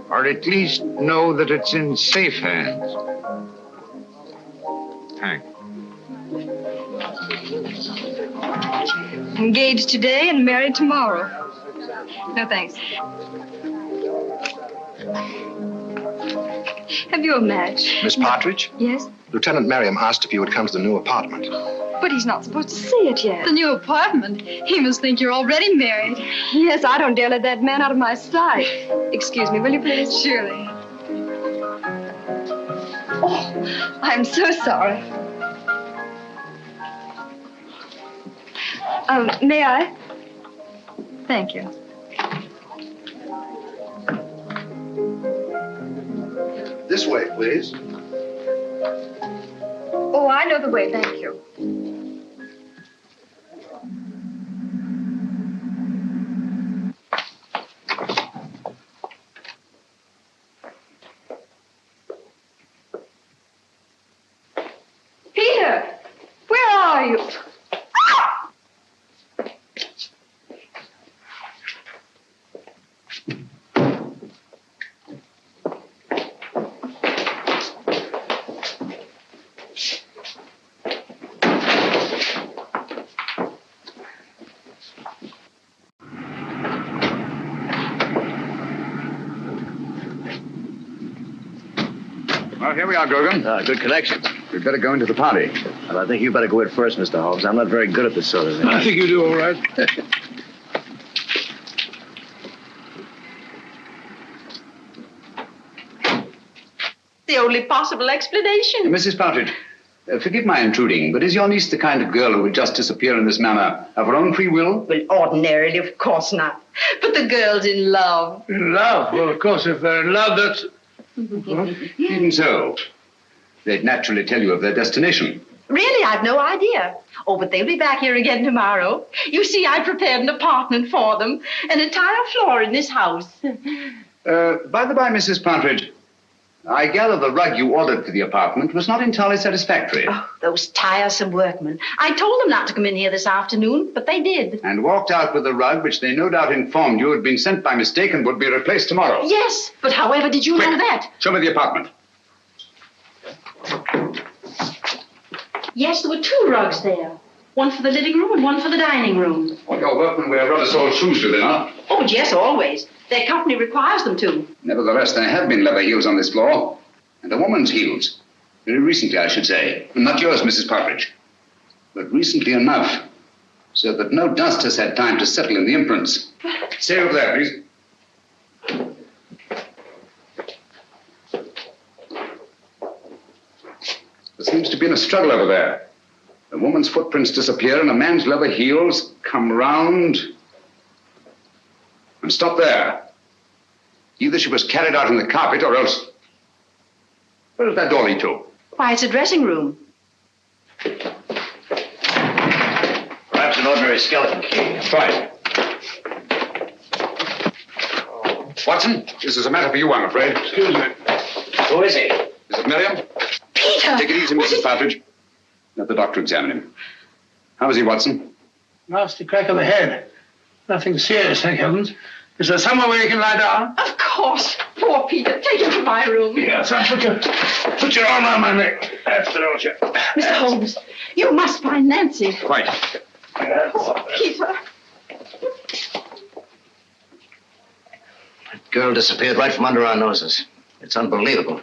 Or at least know that it's in safe hands. Thanks. Engaged today and married tomorrow. No, thanks. Have you a match? Miss Partridge? Yes? Lieutenant Merriam asked if you would come to the new apartment. But he's not supposed to see it yet. The new apartment? He must think you're already married. Yes, I don't dare let that man out of my sight. Excuse me, will you please? Surely. Oh, I'm so sorry. May I? Thank you. This way, please. Oh, I know the way, thank you. Peter, where are you? Well, here we are, Grogan. Good connection. We'd better go into the party. Well, I think you better go in first, Mr. Holmes. I'm not very good at this sort of thing. I think you do all right. The only possible explanation. Mrs. Partridge, forgive my intruding, but is your niece the kind of girl who would just disappear in this manner of her own free will? Well, ordinarily, of course not. But the girl's in love. In love? Well, of course, if they're in love, that's... Even so, they'd naturally tell you of their destination. Really, I've no idea. Oh, but they'll be back here again tomorrow. You see, I prepared an apartment for them, an entire floor in this house. By the by, Mrs. Partridge, I gather the rug you ordered for the apartment was not entirely satisfactory. Oh, those tiresome workmen. I told them not to come in here this afternoon, but they did. And walked out with the rug, which they no doubt informed you had been sent by mistake and would be replaced tomorrow. Yes, but however did you know that? Show me the apartment. Yes, there were 2 rugs there. One for the living room and one for the dining room. Well, your workmen wear rubber soled shoes, do they not? Oh, yes, always. Their company requires them to. Nevertheless, there have been leather heels on this floor. And a woman's heels. Very recently, I should say. Not yours, Mrs. Partridge. But recently enough, so that no dust has had time to settle in the imprints. Stay over there, please. There seems to be a struggle over there. A woman's footprints disappear and a man's leather heels come round and stop there. Either she was carried out in the carpet or else... Where does that door lead to? Why, it's a dressing room. Perhaps an ordinary skeleton key. Right. Watson, this is a matter for you, I'm afraid. Excuse me. Who is he? Is it Miriam? Peter! Take it easy, Mrs. Partridge. Let the doctor examine him. How is he, Watson? Nasty crack of the head. Nothing serious, thank heavens. Is there somewhere where you can lie down? Of course. Poor Peter. Take him to my room. Yes, I'll put your arm around my neck. That's the don't you? Mr. Holmes, you must find Nancy. Quite. Poor Peter. That girl disappeared right from under our noses. It's unbelievable.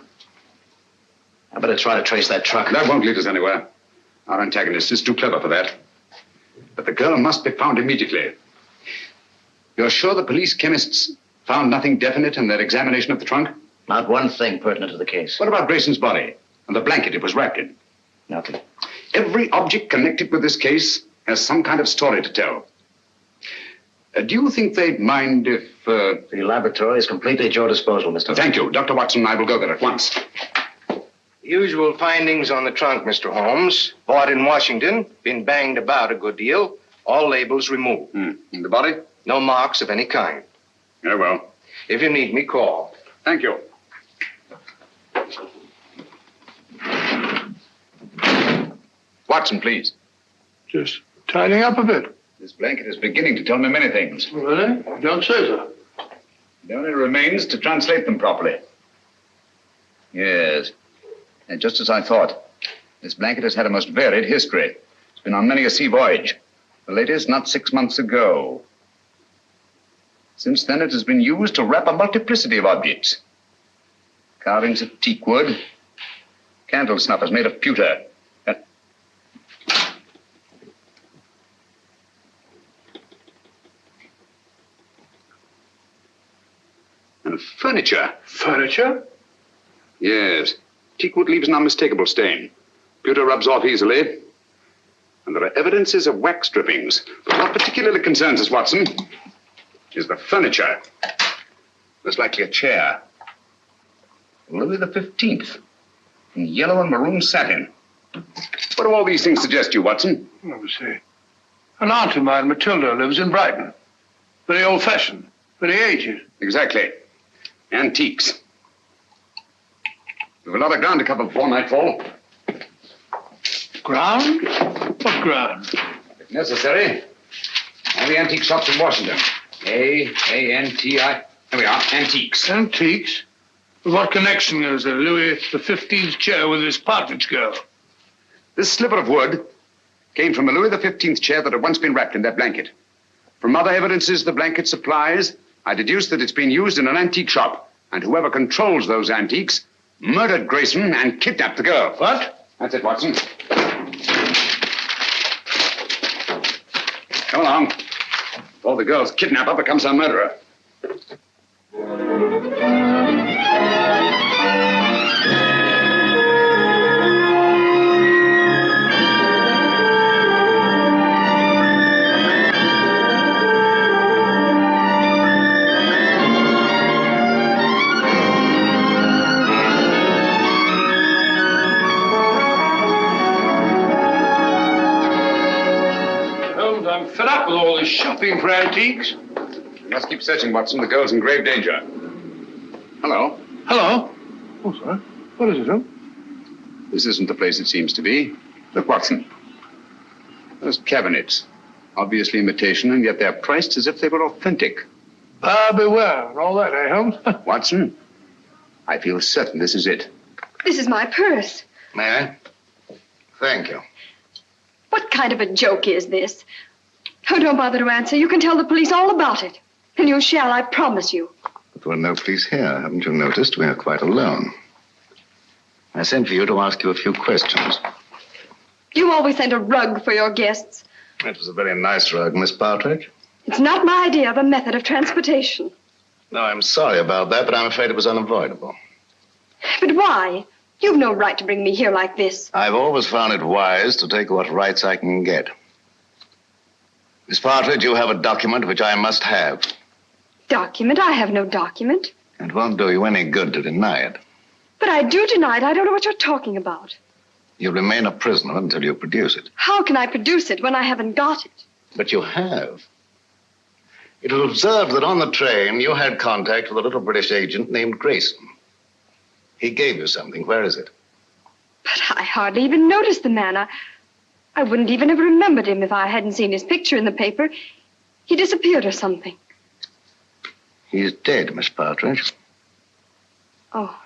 I better try to trace that truck. That won't lead us anywhere. Our antagonist is too clever for that. But the girl must be found immediately. You're sure the police chemists found nothing definite in their examination of the trunk? Not one thing pertinent to the case. What about Grayson's body and the blanket it was wrapped in? Nothing. Every object connected with this case has some kind of story to tell. Do you think they'd mind if... The laboratory is completely at your disposal, Mr. Thank you. Dr. Watson and I will go there at once. Usual findings on the trunk, Mr. Holmes. Bought in Washington, been banged about a good deal. All labels removed. And the body? No marks of any kind. Very well. If you need me, call. Thank you. Watson, please. Just tidying up a bit. This blanket is beginning to tell me many things. Really? Don't say so. It only remains to translate them properly. Yes. And just as I thought, this blanket has had a most varied history. It's been on many a sea voyage. The latest not 6 months ago. Since then, it has been used to wrap a multiplicity of objects. Carvings of teak wood. Candle snuffers made of pewter. And furniture. Furniture? Yes. Teak wood leaves an unmistakable stain. Pewter rubs off easily. And there are evidences of wax drippings. But what particularly concerns us, Watson, is the furniture. Most likely a chair. Louis the 15th. In yellow and maroon satin. What do all these things suggest to you, Watson? Let me see. An aunt of mine, Matilda, lives in Brighton. Very old-fashioned. Very aged. Exactly. Antiques. We've a lot of ground to cover before nightfall. Ground? What ground? If necessary, all the antique shops in Washington. A-N-T-I. There we are, antiques. Antiques? What connection is there, Louis XV's chair with this Partridge girl? This sliver of wood came from a Louis XV chair that had once been wrapped in that blanket. From other evidences the blanket supplies, I deduced that it's been used in an antique shop, and whoever controls those antiques murdered Grayson and kidnapped the girl. What? That's it, Watson. Come along. Before the girl's kidnapper becomes her murderer. I'm fed up with all this shopping for antiques. You must keep searching, Watson. The girl's in grave danger. Hello. Hello? Oh, sorry. What is it, huh? This isn't the place it seems to be. Look, Watson. Those cabinets. Obviously imitation, and yet they're priced as if they were authentic. Beware, and all that, eh, Holmes? Watson, I feel certain this is it. This is my purse. May I? Thank you. What kind of a joke is this? Oh, don't bother to answer. You can tell the police all about it. And you shall, I promise you. But there are no police here. Haven't you noticed? We are quite alone. I sent for you to ask you a few questions. You always send a rug for your guests. It was a very nice rug, Miss Partridge. It's not my idea of a method of transportation. No, I'm sorry about that, but I'm afraid it was unavoidable. But why? You've no right to bring me here like this. I've always found it wise to take what rights I can get. Miss Partridge, you have a document which I must have. Document? I have no document. It won't do you any good to deny it. But I do deny it. I don't know what you're talking about. You'll remain a prisoner until you produce it. How can I produce it when I haven't got it? But you have. It was observed that on the train you had contact with a little British agent named Grayson. He gave you something. Where is it? But I hardly even noticed the man. I wouldn't even have remembered him if I hadn't seen his picture in the paper. He disappeared or something. He's dead, Miss Partridge. Oh.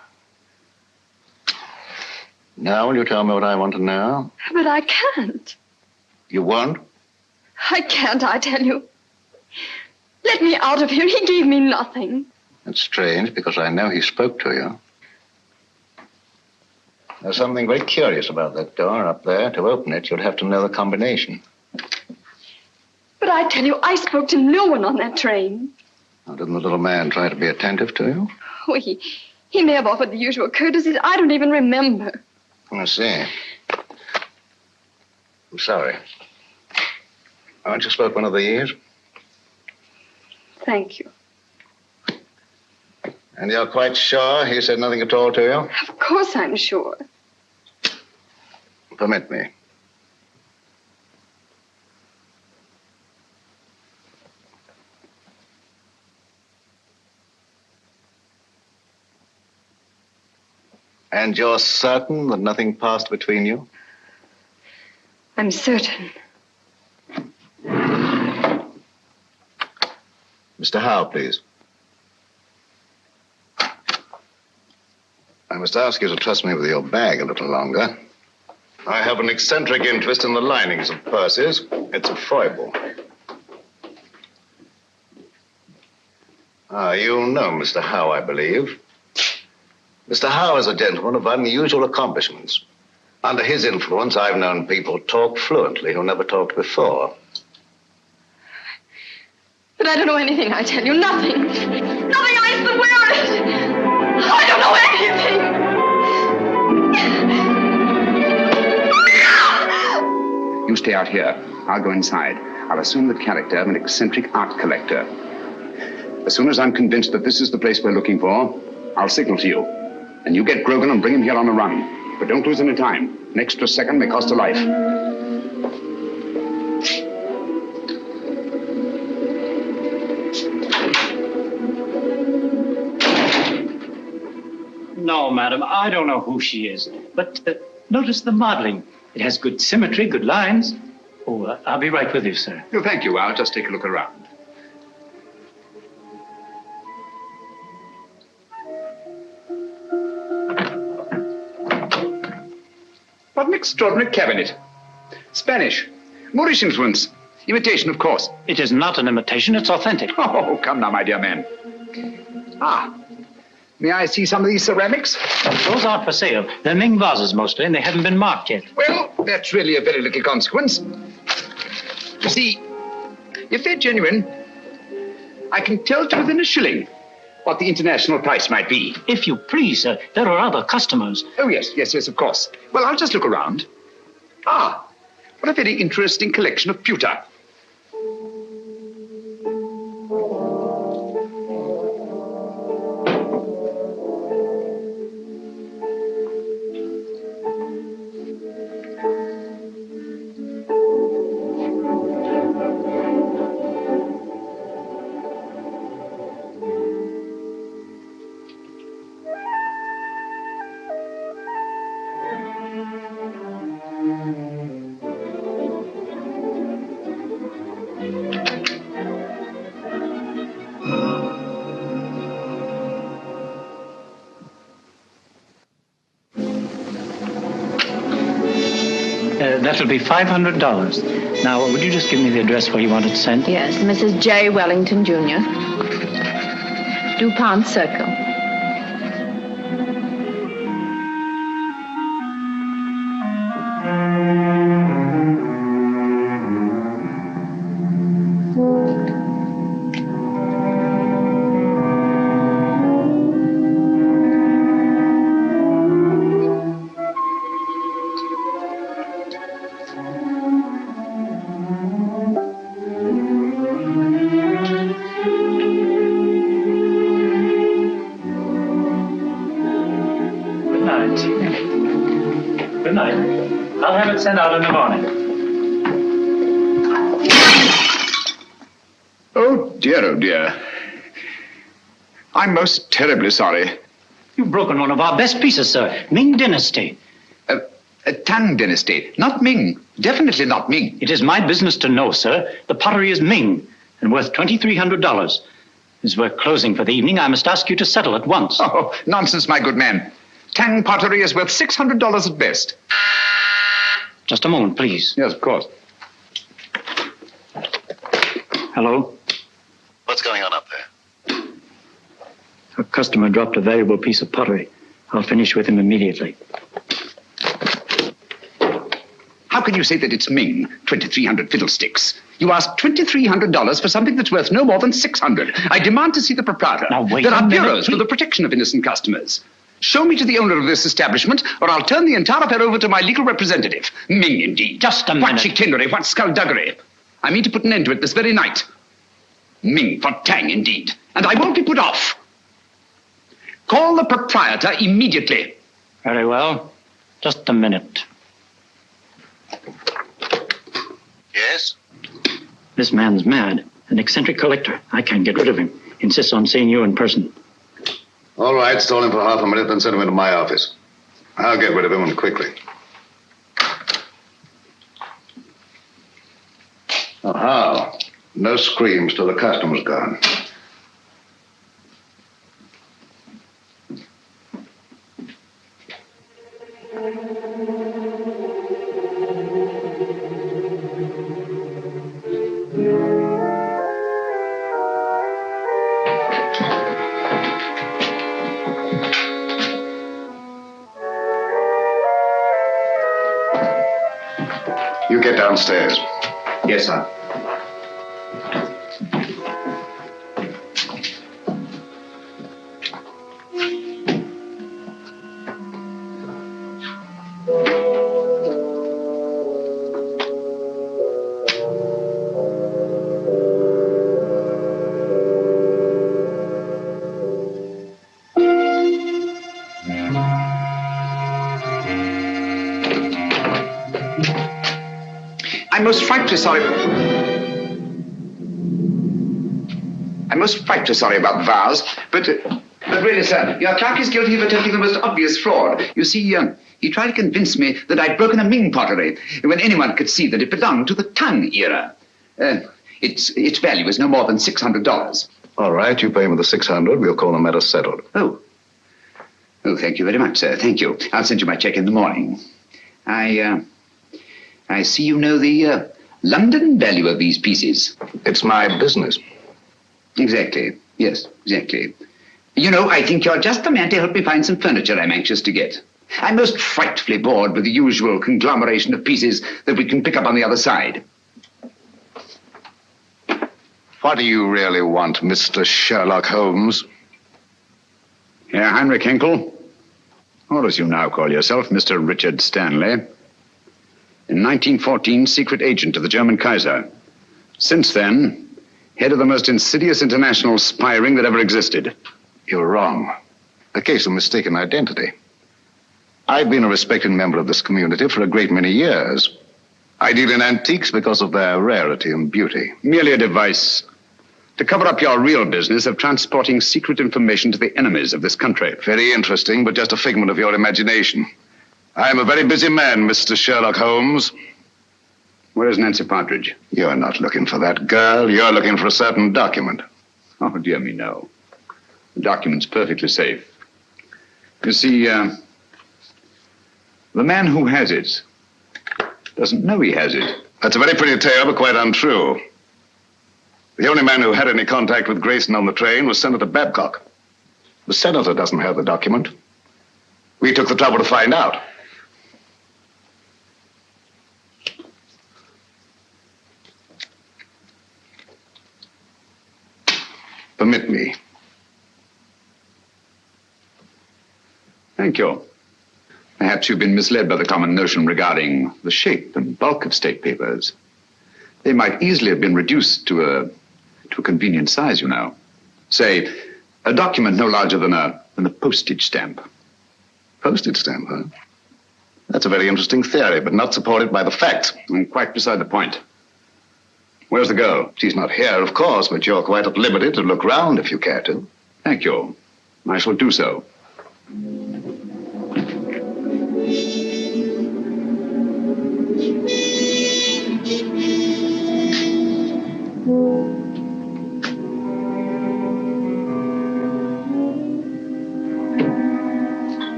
Now will you tell me what I want to know? But I can't. You won't? I can't, I tell you. Let me out of here. He gave me nothing. That's strange, because I know he spoke to you. There's something very curious about that door up there. To open it, you'd have to know the combination. But I tell you, I spoke to no one on that train. Now, didn't the little man try to be attentive to you? Oh, he may have offered the usual courtesies. I don't even remember. I see. I'm sorry. Aren't you spoke one of these? Thank you. And you're quite sure he said nothing at all to you? Of course I'm sure. Permit me. And you're certain that nothing passed between you? I'm certain. Mr. Howe, please. I must ask you to trust me with your bag a little longer. I have an eccentric interest in the linings of purses. It's a foible. You know Mr. Howe, I believe. Mr. Howe is a gentleman of unusual accomplishments. Under his influence, I've known people talk fluently who never talked before. But I don't know anything, I tell you. Nothing. Nothing, I swear it. I don't know anything. You stay out here. I'll go inside. I'll assume the character of an eccentric art collector. As soon as I'm convinced that this is the place we're looking for, I'll signal to you. And you get Grogan and bring him here on the run. But don't lose any time. An extra second may cost a life. No, madam, I don't know who she is. But notice the modeling. It has good symmetry, good lines. Oh, I'll be right with you, sir. No, thank you. I'll just take a look around. What an extraordinary cabinet. Spanish. Moorish influence. Imitation, of course. It is not an imitation, it's authentic. Oh, come now, my dear man. Ah, may I see some of these ceramics? Those aren't for sale. They're Ming vases mostly, and they haven't been marked yet. Well, that's really a very little consequence. You see, if they're genuine, I can tell to within a shilling what the international price might be. If you please, sir, there are other customers. Oh, yes, of course. Well, I'll just look around. Ah, what a very interesting collection of pewter. That'll be $500. Now, would you just give me the address where you want it sent? Yes, Mrs. J. Wellington, Jr. DuPont Circle. Good night. I'll have it sent out in the morning. Oh, dear. I'm most terribly sorry. You've broken one of our best pieces, sir. Ming Dynasty. Tang Dynasty. Not Ming. Definitely not Ming. It is my business to know, sir. The pottery is Ming and worth $2,300. As we're closing for the evening, I must ask you to settle at once. Oh, nonsense, my good man. Tang pottery is worth $600 at best. Just a moment, please. Yes, of course. Hello? What's going on up there? A customer dropped a valuable piece of pottery. I'll finish with him immediately. How can you say that it's Ming? 2,300 fiddlesticks. You asked $2,300 for something that's worth no more than $600. I demand to see the proprietor. Now, wait There a are minute, bureaus for the protection of innocent customers. Show me to the owner of this establishment, or I'll turn the entire affair over to my legal representative. Ming, indeed. Just a minute. What chicanery, what skullduggery. I mean to put an end to it this very night. Ming for Tang, indeed. And I won't be put off. Call the proprietor immediately. Very well. Just a minute. Yes? This man's mad. An eccentric collector. I can't get rid of him. Insists on seeing you in person. All right, stall him for half a minute, then send him into my office. I'll get rid of him, and quickly. Oh, how? No screams till the customer's gone. You get downstairs. Yes, sir. I'm most frightfully sorry about the vase, but really, sir, your clerk is guilty of attempting the most obvious fraud. You see, he tried to convince me that I'd broken a Ming pottery when anyone could see that it belonged to the Tang era. Its value is no more than $600. All right, you pay him the $600. We'll call the matter settled. Oh, thank you very much, sir. Thank you. I'll send you my check in the morning. I see you know the London value of these pieces. It's my business. Exactly. Yes, exactly. You know, I think you're just the man to help me find some furniture I'm anxious to get. I'm most frightfully bored with the usual conglomeration of pieces that we can pick up on the other side. What do you really want, Mr. Sherlock Holmes? Herr Heinrich Hinkel, or as you now call yourself, Mr. Richard Stanley. In 1914, secret agent of the German Kaiser. Since then, head of the most insidious international spy ring that ever existed. You're wrong. A case of mistaken identity. I've been a respected member of this community for a great many years. I deal in antiques because of their rarity and beauty. Merely a device to cover up your real business of transporting secret information to the enemies of this country. Very interesting, but just a figment of your imagination. I'm a very busy man, Mr. Sherlock Holmes. Where is Nancy Partridge? You're not looking for that girl. You're looking for a certain document. Oh, dear me, no. The document's perfectly safe. You see, the man who has it doesn't know he has it. That's a very pretty tale, but quite untrue. The only man who had any contact with Grayson on the train was Senator Babcock. The senator doesn't have the document. We took the trouble to find out. Permit me. Thank you. Perhaps you've been misled by the common notion regarding the shape and bulk of state papers. They might easily have been reduced to a convenient size, you know. Say, a document no larger than a postage stamp. Postage stamp, huh? That's a very interesting theory, but not supported by the facts. And quite beside the point. Where's the girl? She's not here, of course, but you're quite at liberty to look round if you care to. Thank you. I shall do so.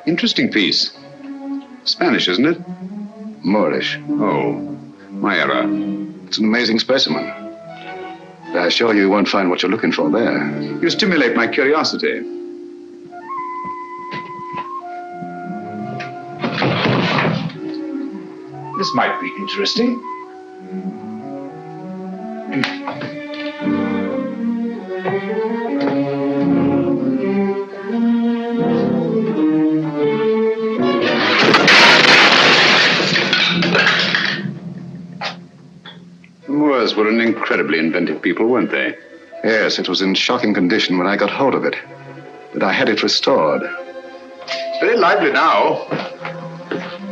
Interesting piece. Spanish, isn't it? Moorish. Oh, my error. It's an amazing specimen. But I assure you won't find what you're looking for there. You stimulate my curiosity. This might be interesting. Were an incredibly inventive people, weren't they? Yes, it was in shocking condition when I got hold of it. But I had it restored. It's very lively now,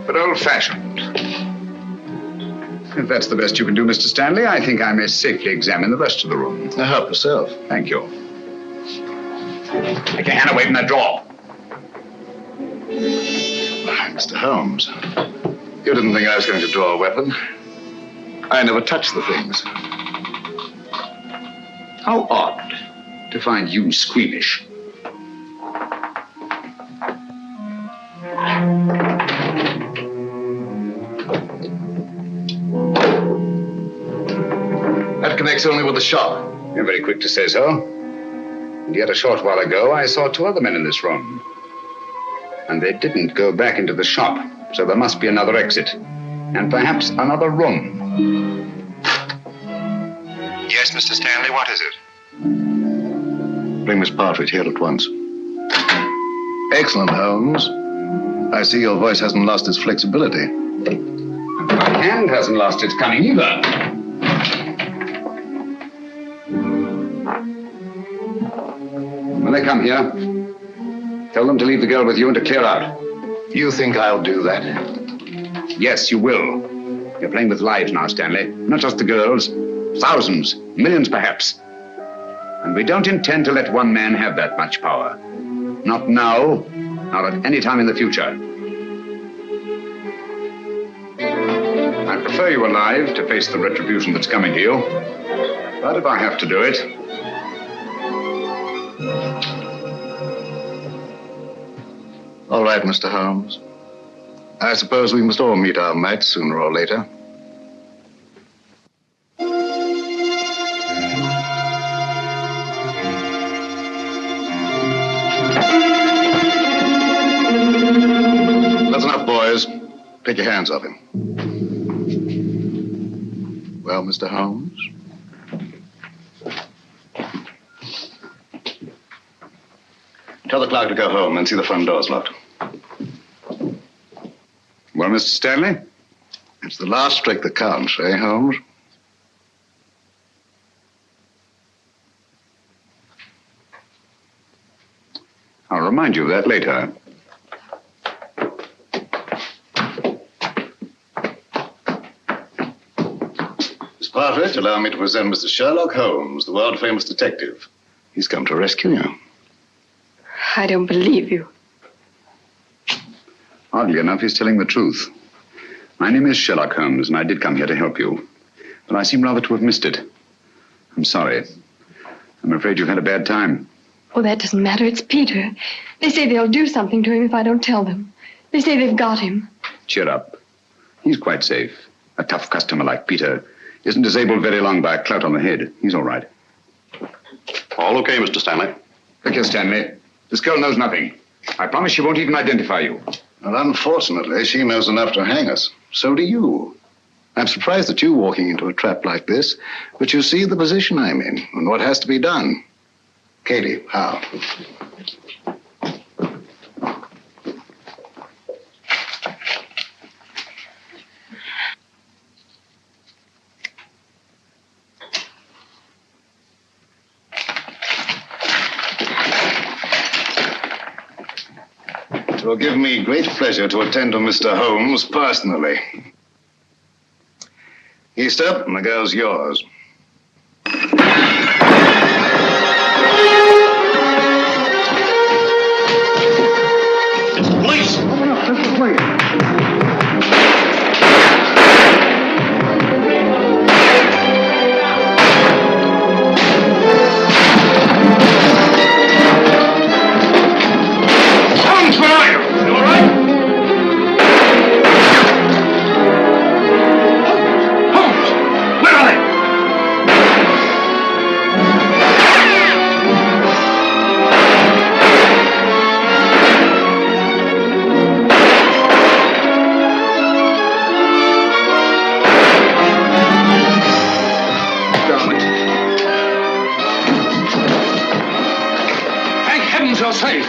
but old-fashioned. If that's the best you can do, Mr. Stanley, I think I may safely examine the rest of the room. Now help yourself. Thank you. Take your hand away from that drawer. Mr. Holmes, you didn't think I was going to draw a weapon. I never touched the things. How odd to find you squeamish. That connects only with the shop. You're very quick to say so. And yet a short while ago, I saw two other men in this room. And they didn't go back into the shop, so there must be another exit. And perhaps another room. Yes, Mr. Stanley, what is it? Bring Miss Partridge here at once. Excellent, Holmes. I see your voice hasn't lost its flexibility. And my hand hasn't lost its cunning either. When they come here, tell them to leave the girl with you and to clear out. You think I'll do that? Yes, you will. You're playing with lives now, Stanley. Not just the girls. Thousands, millions perhaps. And we don't intend to let one man have that much power. Not now, nor at any time in the future. I prefer you alive to face the retribution that's coming to you. But if I have to do it... All right, Mr. Holmes. I suppose we must all meet our match sooner or later. That's enough, boys. Take your hands off him. Well, Mr. Holmes? Tell the clerk to go home and see the front door's locked. Well, Mr. Stanley? It's the last trick that counts, eh, Holmes? I'll remind you of that later. Miss Partridge, allow me to present Mr. Sherlock Holmes, the world-famous detective. He's come to rescue you. I don't believe you. Oddly enough, he's telling the truth. My name is Sherlock Holmes, and I did come here to help you. But I seem rather to have missed it. I'm sorry. I'm afraid you've had a bad time. Oh, that doesn't matter. It's Peter. They say they'll do something to him if I don't tell them. They say they've got him. Cheer up. He's quite safe. A tough customer like Peter isn't disabled very long by a clout on the head. He's all right. All okay, Mr. Stanley? Look here, Stanley. This girl knows nothing. I promise she won't even identify you. Well, unfortunately, she knows enough to hang us. So do you. I'm surprised at you walking into a trap like this, but you see the position I'm in and what has to be done. Katie, how? It will give me great pleasure to attend to Mr. Holmes personally. Easter, and the girl's yours. It's the police! Open up, it's the police. Holmes, where are you? You all right? Holmes! Where are they? Damn it. Thank heavens you're safe.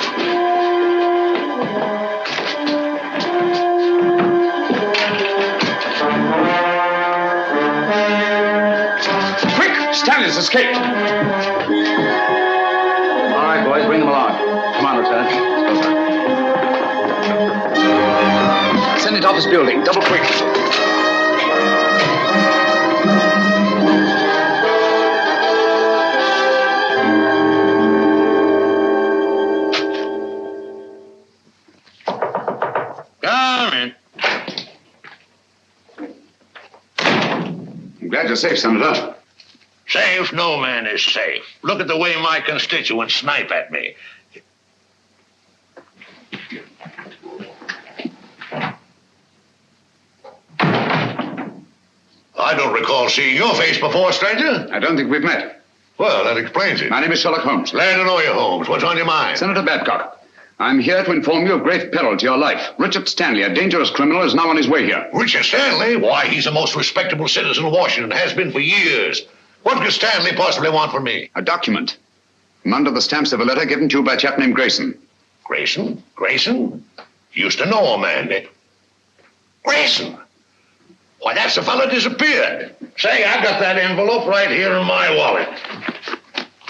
Quick! Stanley's escaped. All right, boys, bring them along. Come on, Lieutenant. Senate office building. Double quick. Come in. I'm glad you're safe, Senator. Safe? No man is safe. Look at the way my constituents snipe at me. I don't recall seeing your face before, stranger. I don't think we've met. Well, that explains it. My name is Sherlock Holmes. Glad to know you, Holmes. What's on your mind? Senator Babcock. I'm here to inform you of great peril to your life. Richard Stanley, a dangerous criminal, is now on his way here. Richard Stanley? Why, he's a most respectable citizen of Washington, has been for years. What could Stanley possibly want from me? A document. From under the stamps of a letter given to you by a chap named Grayson. Grayson? Grayson? Used to know a man. Grayson? Why, that's the fellow disappeared. Say, I got that envelope right here in my wallet.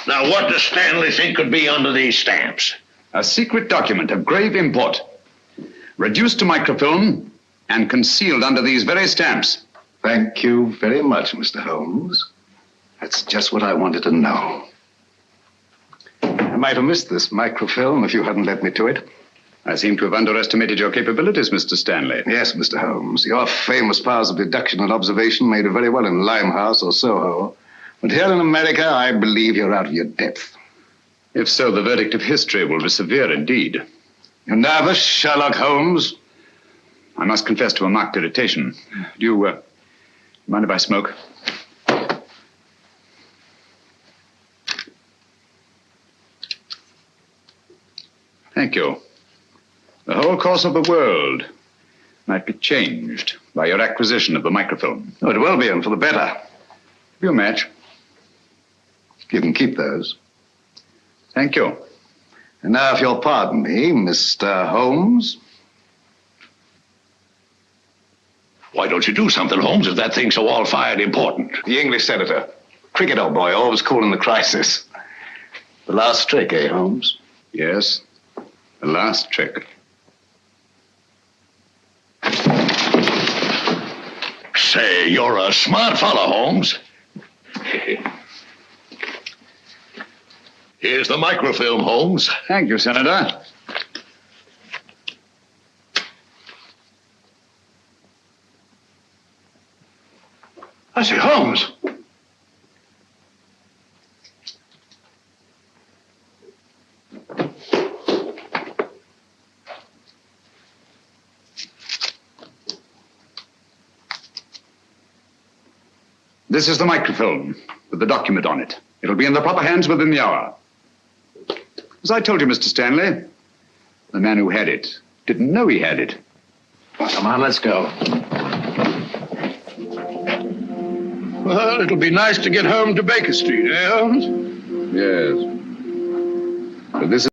Now, what does Stanley think could be under these stamps? A secret document of grave import. Reduced to microfilm and concealed under these very stamps. Thank you very much, Mr. Holmes. That's just what I wanted to know. I might have missed this microfilm if you hadn't led me to it. I seem to have underestimated your capabilities, Mr. Stanley. Yes, Mr. Holmes. Your famous powers of deduction and observation made it very well in Limehouse or Soho. But here in America, I believe you're out of your depth. If so, the verdict of history will be severe indeed. You're nervous, Sherlock Holmes? I must confess to a marked irritation. Do you mind if I smoke? Thank you. The whole course of the world might be changed by your acquisition of the microfilm. Oh, it will be, and for the better. Have you a match? You can keep those. Thank you. And now, if you'll pardon me, Mr. Holmes. Why don't you do something, Holmes, if that thing's so all-fired important? The English senator. Cricket, old boy, always cool in the crisis. The last trick, eh, Holmes? Yes, the last trick. Say, you're a smart fellow, Holmes. Here's the microfilm, Holmes. Thank you, Senator. I say, Holmes. This is the microfilm with the document on it. It'll be in the proper hands within the hour. As I told you, Mr. Stanley, the man who had it didn't know he had it. Well, come on, let's go. Well, it'll be nice to get home to Baker Street, eh, Holmes? Yes. But this is